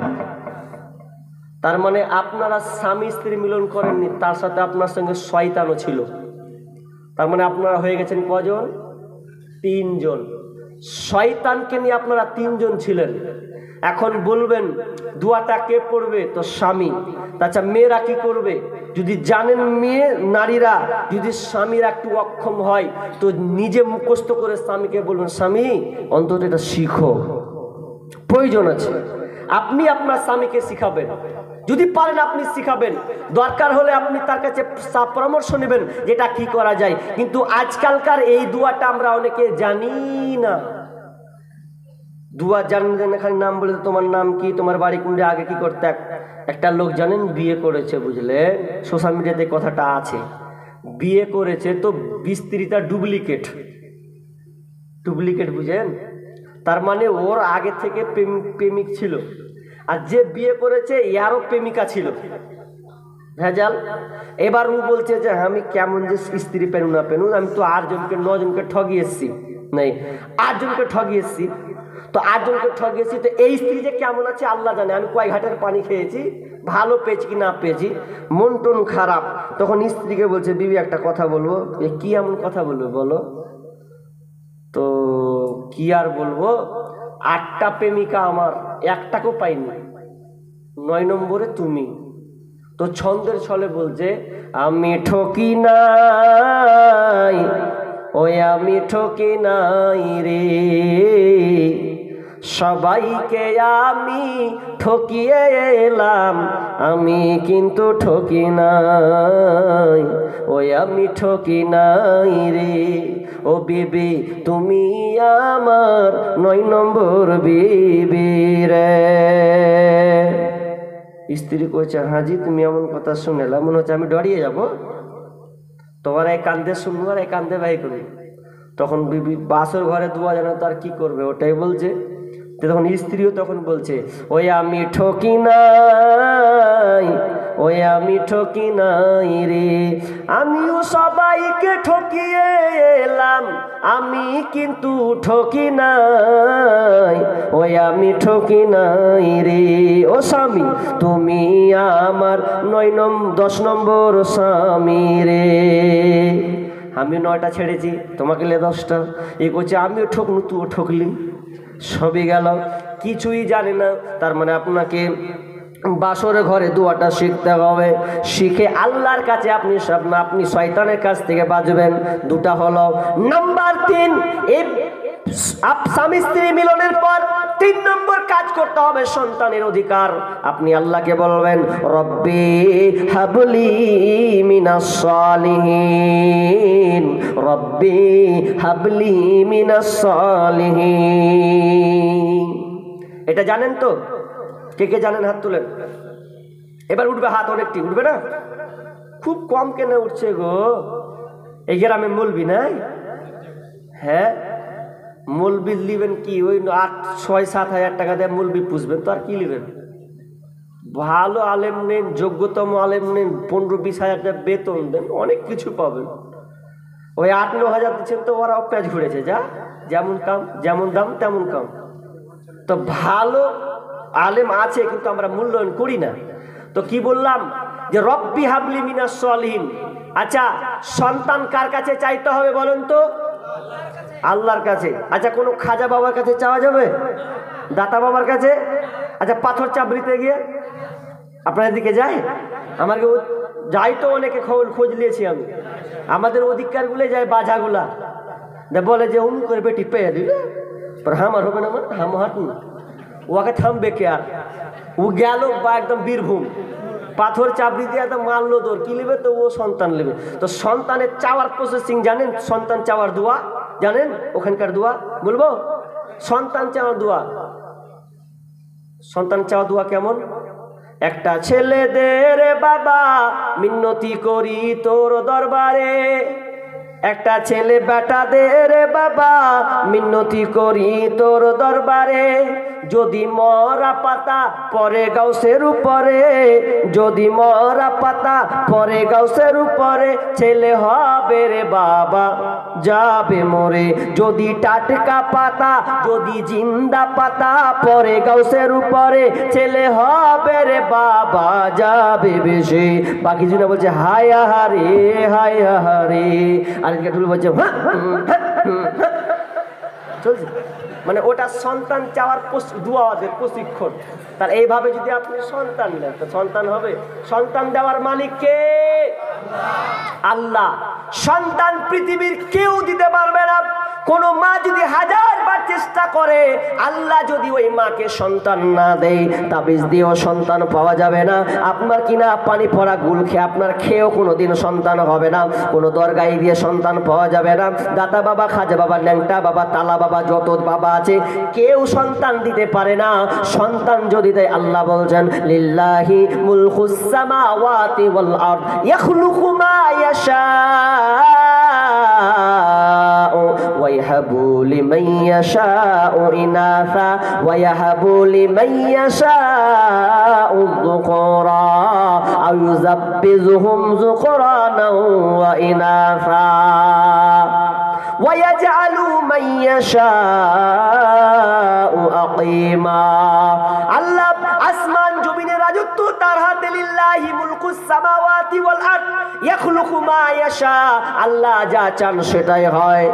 তার মানে আপনারা স্বামী স্ত্রী মিলন করেননি, তার সাথে আপনার সঙ্গে শয়তানও ছিল। তার মানে আপনারা হয়ে গেছেন কজন? 3 জন। শয়তানকে নিয়ে আপনারা 3 জন ছিলেন। এখন বলবেন দোয়াটা কে পড়বে? তো স্বামী। তাছাড়া মেয়েরা কি করবে? যদি জানেন মেয়ে নারীরা যদি স্বামীর একটু অক্ষম হয়, তো নিজে মুখস্থ করে স্বামীকে বলবেন, স্বামী অন্তত এটা শিখো, প্রয়োজন আছে। আপনি আপনার স্বামীকে শিখাবেন, যদি পারেন আপনি শিখাবেন, দরকার হলে আপনি তার কাছে পরামর্শ নেবেন যেটা কি করা যায়। কিন্তু আজকালকার এই দোয়াটা আমরা অনেকে জানি না। দোয়া জানেন, খালি নাম বলে তোমার নাম কি, তোমার বাড়ি কোনটা, আগে কি করতে। একটা লোক জানেন বিয়ে করেছে, বুঝলে, সোশ্যাল মিডিয়াতে কথাটা আছে, বিয়ে করেছে তো স্ত্রীটা ডুপ্লিকেট, বুঝেন? তার মানে ওর আগে থেকে প্রেমিক ছিল, আর যে বিয়ে করেছে ইয়ারও প্রেমিকা ছিল, ভেজাল। এবার ও বলছে যে আমি কেমন যে স্ত্রী পেনু না পেনু, আমি তো 8 জনকে 9 জনকে ঠগিয়েছি, নেই। 8 জনকে ঠগিয়েছি, তো 8 জনকে ঠগিয়েছি, তো এই স্ত্রী যে কেমন আছে আল্লাহ জানে। আমি কয় ঘাটের পানি খেয়েছি, ভালো পেয়েছি কি না পেয়েছি, মন টন খারাপ। তখন স্ত্রীকে বলছে, বিবি একটা কথা বলবো। কি এমন কথা বলবে বলো? তো কি আর বলবো, 8টা প্রেমিকা আমার, একটাকেও পাইনি, 9 নম্বরে তুমি। তো ছন্দের ছলে বলছে, আমি ঠকি নাই, ওই আমি ঠকি নাই রে, সবাইকে আমি ঠকিয়ে এলাম, আমি কিন্তু ঠকি নাই, ওই আমি ঠকি নাই রে। ও বিবি তুমি আমার 9 নম্বর বিবি রে। স্ত্রী কইছে, হাজি তুমি এমন কথা শুনেলা, মনে হচ্ছে আমি ডরিয়ে যাব, তোমার এই কান্দে শুনবো আর এই কান্দে বাই করি। তখন বিবি বাসর ঘরে দোয়া জানো তার কি করবে, ওটাই বলছে। তখন স্ত্রীও তখন বলছে, ওই আমি ঠকি নাই, ওই আমি ঠকি নাই রে, আমিও সবাইকে ঠকিয়ে এলাম, আমি কিন্তু ঠকি নাই, ওই আমি ঠকি নাই রে। ও স্বামী তুমি আমার 10 নম্বর স্বামী রে। আমি 9টা ছেড়েছি, তোমাকে লে 10টা। এ করছে আমিও ঠকনু, তুইও ঠকলি, সবই গেল, কিছুই জানি না। তার মানে আপনাকে বাসরে ঘরে দোয়াটা শিখতে হবে, শিখে আল্লাহর কাছে আপনি শয়তানের কাছ থেকে বাঁচবেন। 2টা হলো। নাম্বার 3, এই স্বামী স্ত্রী মিলনের পর 3 নম্বর কাজ করতে হবে সন্তানের অধিকার। আপনি আল্লাহকে বলবেন, রব্বি হাবলি মিনাস সালিহিন, রব্বি হাবলি মিনাস সালিহিন। এটা জানেন তো? কে কে জানেন হাত তুলেন। এবার উঠবে হাত, অনেকটি উঠবে না, খুব কম কেন উঠছে গো? এই গ্রামে মৌলবি নাই? হ্যাঁ, মৌলবি লিবেন কি? ওই 6-7 হাজার টাকা দিয়ে মৌলবি পুষবেন, তো আর কি লিবেন? ভালো আলেম নেন, যোগ্যতম আলেম নেন, 15-20 হাজার টাকা বেতন দেন, অনেক কিছু পাবেন। ওই 8-9 হাজার দিচ্ছেন তো ওরাও প্যাচ ঘুরেছে, যা যেমন কাম যেমন দাম তেমন কাম। তো ভালো আলেম আছে কিন্তু আমরা মূল্যায়ন করি না। তো কি বললাম যে রব্বি হাবলি মিনাস সালিহিন। আচ্ছা, সন্তান কার কাছে চাইতে হবে বলেন তো? আল্লাহর কাছে। আচ্ছা, কোনো খাজা বাবার কাছে চাওয়া যাবে? দাতা বাবার কাছে? আচ্ছা, পাথর চাবড়িতে গিয়ে আপনার এদিকে যায়? আমাকে যাই তো, অনেকে খোঁজ নিয়েছি আমি, আমাদের অধিকারগুলো যায় বাজাগুলা, বলে যে অমুক করে বেটি পেয়ে দিবে, আমার হবে না, মানে হাঁটুন ওকে থামবে কে? আর ও গেল বা একদম বীরভূম, পাথর চাবড়ি দিয়ে একদম মারলো, তোর কি নেবে? তো ও সন্তান নেবে। তো সন্তানের চাওয়ার প্রসেসিং জানেন? সন্তান চাওয়ার দোয়া জানেন? ওখানকার দোয়া বলবো? সন্তান চাওয়ার দোয়া, সন্তান চাওয়া দোয়া কেমন? একটা ছেলে দে রে বাবা, মিন্নতি করি তোর দরবারে, একটা ছেলে বেটা দে রে বাবা, মিন্নতি করি তোর দরবারে, যদি মরা পাতা পরে গাউসের উপরে, যদি মরা পাতা পরে গাউসের উপরে, ছেলে হবে রে বাবা যাবে মরে, যদি টাটকা পাতা যদি জিন্দা পাতা পরে গাউসের উপরে, ছেলে হবে রে বাবা যাবে বেশি। বাকি জনা বলছে হায় হারে হায় হারে, আর বলছে চলছে। মানে ওটা সন্তান চাওয়ার দোয়াদের প্রশিক্ষণ। তার এইভাবে যদি আপনি সন্তান নেন তো সন্তান হবে। সন্তান দেওয়ার মালিক কে? আল্লাহ। সন্তান পৃথিবীর কেউ দিতে পারবে না। কোন মা যদি 1000 বার চেষ্টা করে, আল্লাহ যদি ওই মাকে সন্তান না দেয়, তাবিজ দিয়েও সন্তান পাওয়া যাবে না। আপনার কিনা পানি পড়া গুল খেয়ে আপনার খেয়েও কোনোদিন সন্তান হবে না। কোনো দরগায় দিয়ে সন্তান পাওয়া যাবে না। দাতা বাবা, খাজা বাবা, ল্যাংটা বাবা, তালা বাবা, যত বাবা আছে কেউ সন্তান দিতে পারে না। সন্তান যদি দেয়, আল্লাহ বলছেন লিল্লাহি মুলকুস সামাওয়াতি ওয়াল আরদ ইয়াখলুকু মা ইয়াশা ويهب لمن يشاء إناثا ويهب لمن يشاء الذكورا أو يزبزهم ذكرانا وإناثا ওয়ায়াজআলু মান ইয়াশাউ আকিমা। আল্লাহ আসমান জমিনের রাজত্ব তার হাতে, লিল্লাহি মুলকুস সামাওয়াতি ওয়াল আরদ ইয়াখলুকু মা ইয়াশা। আল্লাহ যা চান সেটাই হয়।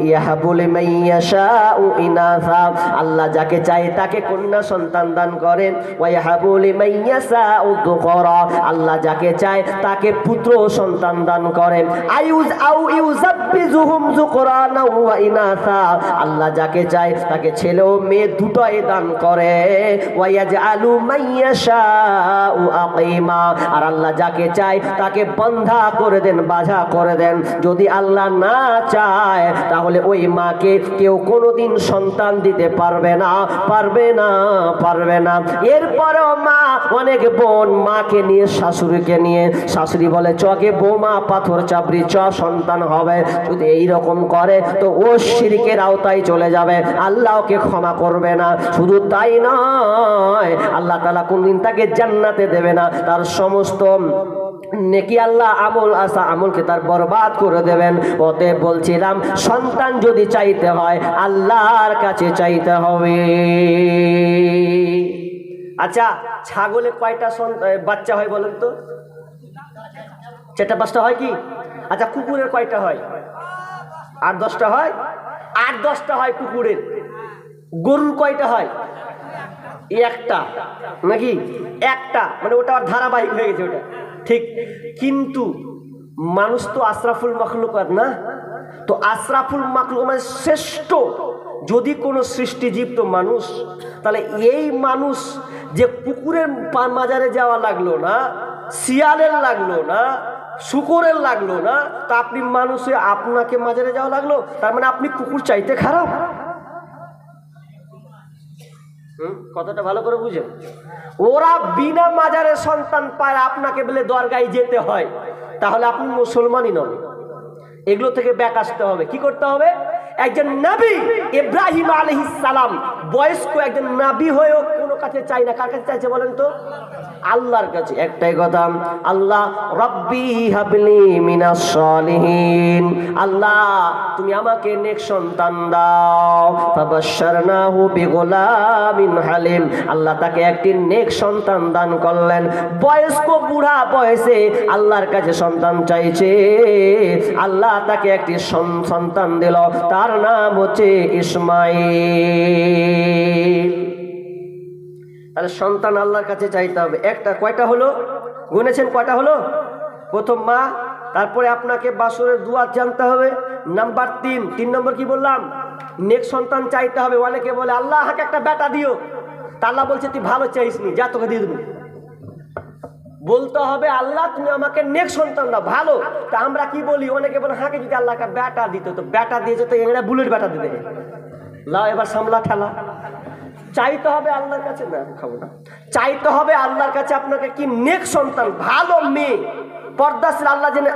ইয়াহাবু লিমান ইয়াশাউ ইনাসা, আল্লাহ যাকে চায় তাকে কন্যা সন্তান দান করেন। ওয়ায়াহাবু লিমান ইয়াশাউ যুকরা, আল্লাহ যাকে চায় তাকে পুত্র সন্তান দান করেন। ইউযাব্বিজুহুম যুকরানা ওয়া ইনাসা, আল্লাহ যাকে চায় তাকে ছেলে ও মেয়ে দুটোই দান করে। ওয়ায়াজআলু মান ইয়াশাউ আকিমা, আর আল্লাহ যাকে চায় তাকে বন্ধা করে দেন, বাঁধা করে দেন। যদি আল্লাহ না চায় তাহলে ওই মাকে কেউ কোনোদিন সন্তান দিতে পারবে না, পারবে না, পারবে না। এরপরেও মা, অনেক বোন মাকে নিয়ে শাশুড়িকে নিয়ে, শাশুড়ি বলে চকে বোমা পাথর চাপড়ি চ সন্তান হবে। যদি এইরকম করে তো ও শিরকের আওতায় চলে যাবে, আল্লাহ ওকে ক্ষমা করবে না। শুধু তাই নয়, আল্লাহ তাআলা কোনদিন তাকে জান্নাতে দেবে না, তার সমস্ত নেকি আল্লাহ আমলকে তার বরবাদ করে দেবেন। অতএব বলছিলাম, সন্তান যদি চাইতে হয় আল্লাহর কাছে চাইতে হবে। আচ্ছা, ছাগলে কয়টা বাচ্চা হয় বলেন তো? 4-5টা হয় কি? আচ্ছা, কুকুরের কয়টা হয়? 8-10টা হয়। 8-10টা হয় কুকুরের। গরুর কয়টা হয়? একটা নাকি? একটা, মানে ওটা ধারাবাহিক হয়ে গেছে ওটা, ঠিক। কিন্তু মানুষ তো আশরাফুল মাখলুকাত না, তো আশরাফুল মাখলুক মানে শ্রেষ্ঠ যদি কোনো সৃষ্টিজীব তো মানুষ। তাহলে এই মানুষ যে কুকুরের মাজারে যাওয়া লাগলো না, শিয়ালের লাগলো না, শুকরের লাগলো না, তা আপনি মানুষে আপনাকে মাজারে যাওয়া লাগলো, তার মানে আপনি কুকুর চাইতে খারাপ। কতটা ভালো করে বুঝেন? ওরা বিনা মাজারে সন্তান পায়, আপনাকে বলে দরগায় যেতে হয়, তাহলে আপনি মুসলমানই নন। এগুলো থেকে ব্যাক আসতে হবে। কি করতে হবে? একজন নবী ইব্রাহিম আলাইহিস সালাম বয়স্ক একজন নবী হয়েও কোনো কাছে চাই না। কার কাছে চাইছে বলেন তো? আল্লাহর কাছে। একটাই কথা, আল্লাহ রব্বি হাবলি মিনাস সালিহিন, আল্লাহ তুমি আমাকে নেক সন্তান দাও। ফাবাশশারনাহু বিগুলামিন হালিম, আল্লাহ তাকে একটি নেক সন্তান দান করলেন। বয়স্ক বুড়া বয়সে আল্লাহর কাছে সন্তান চাইছে, আল্লাহ তাকে একটি সন্তান দিল, তার নাম হচ্ছে ইসমাঈল। তাহলে সন্তান আল্লাহর কাছে চাইতে হবে। একটা, কয়টা হলো গুনেছেন? কয়টা হলো? প্রথম মা, তারপরে আপনাকে বাসরের দুয়া জানতে হবে। নাম্বার 3 নম্বর কি বললাম? নেক সন্তান চাইতে হবে। অনেকে বলে আল্লাহ আমাকে একটা বেটা দিও, তা আল্লাহ বলছে তুই ভালো চাইসনি, যা তোকে দিয়ে দেবো। বলতে হবে আল্লাহ তুমি আমাকে নেক সন্তান দাও, ভালো। তা আমরা কি বলি? অনেকে বলে হাঁকে যদি আল্লাহকে বেটা দিত, তো বেটা দিয়েছে তো এরা বুলেট বেটা দিতে, লাও এবার সামলা ঠেলা। চাইতে হবে আল্লাহর কাছে, না খাবো না, চাইতে হবে আল্লাহর কাছে আপনাকে কি নেক সন্তান, ভালো মেয়ে, পর্দাশীল, আল্লাহ জেনে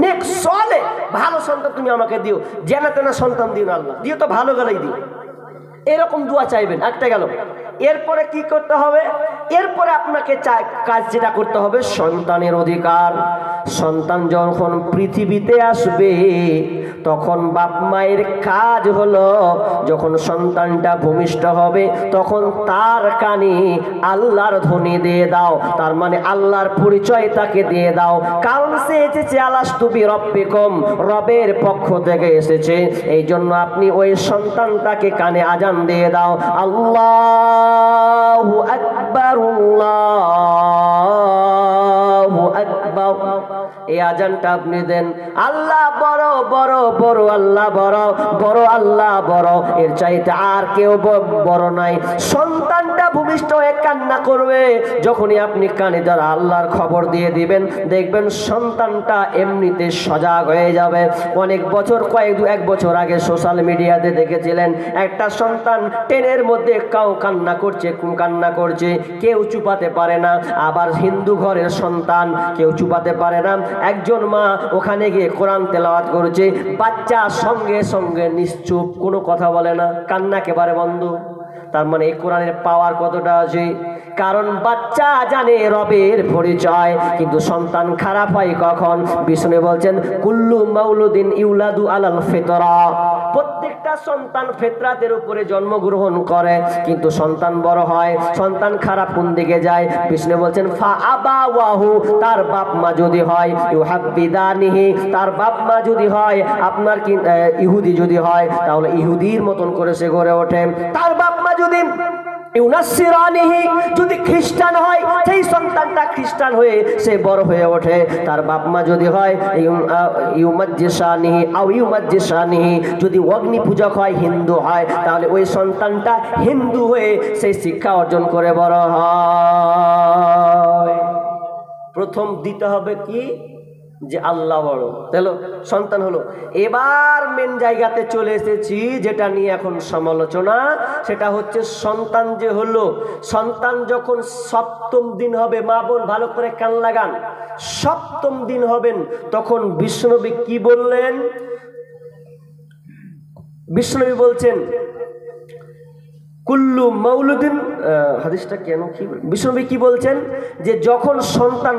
নেক সলে ভালো সন্তান তুমি আমাকে দিও, জেনা তেনা সন্তান দিও না, আল্লাহ দিও তো ভালো গেলেই দিও। এরকম দোয়া চাইবেন। একটা গেল। এরপরে কি করতে হবে? এরপরে আপনাকে কাজ যেটা করতে হবে, সন্তানের অধিকার। সন্তান যখন পৃথিবীতে আসবে তখন বাপ মায়ের কাজ হলো, যখন সন্তানটা ভূমিষ্ঠ হবে তখন তার কানে আল্লাহর ধ্বনি দিয়ে দাও, তার মানে আল্লাহর পরিচয় তাকে দিয়ে দাও। কারণ সে এসেছে আলাস্তু বিরব্বিকুম, রবের পক্ষ থেকে এসেছে। এই জন্য আপনি ওই সন্তানটাকে কানে আজান দিয়ে দাও, আল্লাহু আকবার, আল্লাহু আকবার। এই আজানটা আপনি দেন, আল্লাহ বড় বড় বড়, আল্লাহ বড় বড়, আল্লাহ বড়, এর চাইতে আর কেউ বড় নাই। সন্তানটা ভূমিষ্ঠ হয়ে কান্না করবে, যখনই আপনি কানে দ্বারা আল্লাহর খবর দিয়ে দিবেন, দেখবেন সন্তানটা এমনিতে সজাগ হয়ে যাবে। অনেক বছর, এক বছর আগে সোশ্যাল মিডিয়াতে দেখেছিলেন একটা সন্তান ট্রেনের মধ্যে কান্না করছে, কেউ চুপাতে পারে না। আবার হিন্দু ঘরের সন্তান, কেউ চুপাতে পারে না। একজন মা ওখানে গিয়ে কোরআন তেলাওয়াত করছে, বাচ্চা সঙ্গে সঙ্গে নিশ্চুপ, কোনো কথা বলে না, কান্না একেবারে বন্ধ। তার মানে এই কোরআনের পাওয়ার কতটা আছে। কারণ বাচ্চা জানে রবের পরিচয়, কিন্তু সন্তান খারাপ হয় কখন? বিষ্ণু বলছেন কুল্লু মাউলুদিন ইউলাদু আলাল ফিতরা, প্রত্যেকটা সন্তান ফিতরাতের উপরে জন্মগ্রহণ করে, কিন্তু সন্তান বড় হয়, সন্তান খারাপ কোন দিকে যায়? বিষ্ণু বলছেন ফা আবাওয়াহু, তার বাপ মা যদি হয় ইউহাব্বিদানিহি, তার বাপ মা যদি হয় আপনার কি ইহুদি যদি হয়, তাহলে ইহুদির মতন করে সে গড়ে ওঠে। তার বাপ মা যদি ইউনাসসিরানিহি, যদি খ্রিস্টান হয়, সেই সন্তানটা খ্রিস্টান হয়ে সে বড় হয়ে ওঠে। তার বাপ মা যদি হয় ইউমাজ্জিসানিহি আও ইউমাজ্জিসানিহি, যদি অগ্নি পূজক হয়, হিন্দু হয়, তাহলে ওই সন্তানটা হিন্দু হয়ে সেই শিক্ষা অর্জন করে বড় হয়। প্রথম দিতে হবে কি? যে আল্লাহ বড়, তাহলে সন্তান হলো। এবার মেন জায়গাতে চলে এসেছি, যেটা নিয়ে এখন সমালোচনা, সেটা হচ্ছে সন্তান যে হলো, সন্তান যখন সপ্তম দিন হবে, মা বোন ভালো করে কান লাগান, সপ্তম দিন হবেন, তখন বিশ্বনবী কি বললেন? বিশ্বনবী বলছেন কুল্লু মাউলুদিন, হাদিসটা কেন কি বিষ্ণুনবী কি বলছেন? যে যখন সন্তান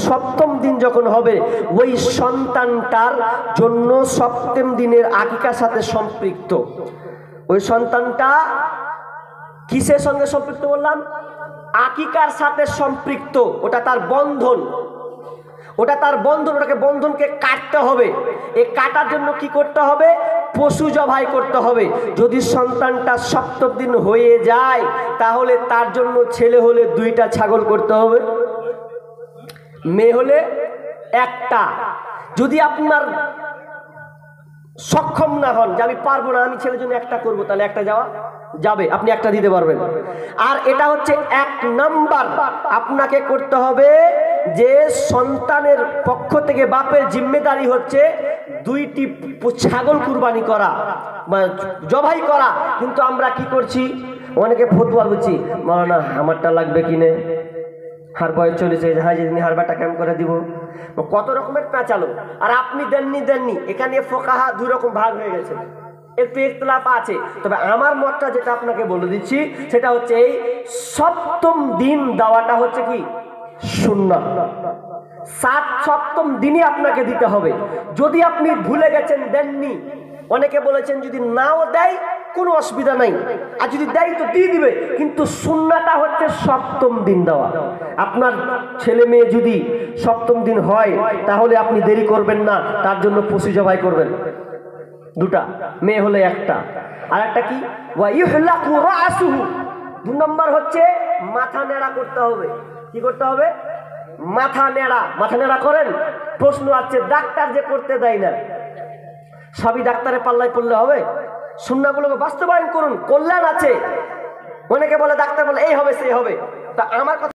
সপ্তম দিন যখন হবে, ওই সন্তানটার জন্য সপ্তম দিনের আকিকার সাথে সম্পৃক্ত। ওই সন্তানটা কিসের সঙ্গে সম্পৃক্ত বললাম? আকিকার সাথে সম্পৃক্ত। ওটা তার বন্ধন, ওটা তার বন্ধন, ওটাকে বন্ধনকে কাটতে হবে। এই কাটার জন্য কি করতে হবে? পশু জবাই করতে হবে। যদি সন্তানটা সপ্তম দিন হয়ে যায়, তাহলে তার জন্য ছেলে হলে 2টা ছাগল করতে হবে, মেয়ে হলে 1টা। যদি আপনার সক্ষম না হন যে আমি পারবো না, আমি ছেলের জন্য 1টা করবো, তাহলে 1টা যাবে, আপনি 1টা দিতে পারবেন। আর এটা হচ্ছে 1 নাম্বার, আপনাকে করতে হবে যে সন্তানের পক্ষ থেকে বাপের জিম্মেদারি হচ্ছে 2টি ছাগল কুরবানি করা, জবাই করা। কিন্তু আমরা কি করছি? অনেকে ফতুয়া বুঝছি, মাওলানা আমারটা লাগবে কিনে, হার বয়স চলেছে, হ্যাঁ যেদিন হারবারটা কেমন করে দিব, কত রকমের পেঁচালো। আর আপনি দেননি, এখানে ফোকাহা 2 রকম ভাগ হয়ে গেছে, একটু ইখতিলাফ আছে। তবে আমার মতটা যেটা আপনাকে বলে দিচ্ছি, সেটা হচ্ছে এই সপ্তম দিন দেওয়াটা হচ্ছে কি সুন্নাহ। সপ্তম দিনই আপনাকে দিতে হবে। যদি আপনি ভুলে গেছেন, দেননি, অনেকে বলেছেন যদি নাও দেয় কোনো অসুবিধা নাই, আর যদি দেয় তো দিয়ে দিবে, কিন্তু সুন্নাহটা হচ্ছে সপ্তম দিন দেওয়া। আপনার ছেলে মেয়ে যদি সপ্তম দিন হয়, তাহলে আপনি দেরি করবেন না, তার জন্য পশু জবাই করবেন 2টা, মেয়ে হলে 1টা। আর একটা কি? ওয়া ইহলাকু রাসুহু, 2 নম্বর হচ্ছে মাথা নেড়া করতে হবে। কি করতে হবে? মাথা নেড়া। মাথা নেড়া করেন? প্রশ্ন আছে, ডাক্তার যে করতে দেয় না, সবই ডাক্তারের পাল্লায় পড়লে হবে? সুন্নাহগুলোকে বাস্তবায়ন করুন, কল্যাণ আছে। অনেকে বলে ডাক্তার বলে এই হবে সেই হবে, তা আমার কথা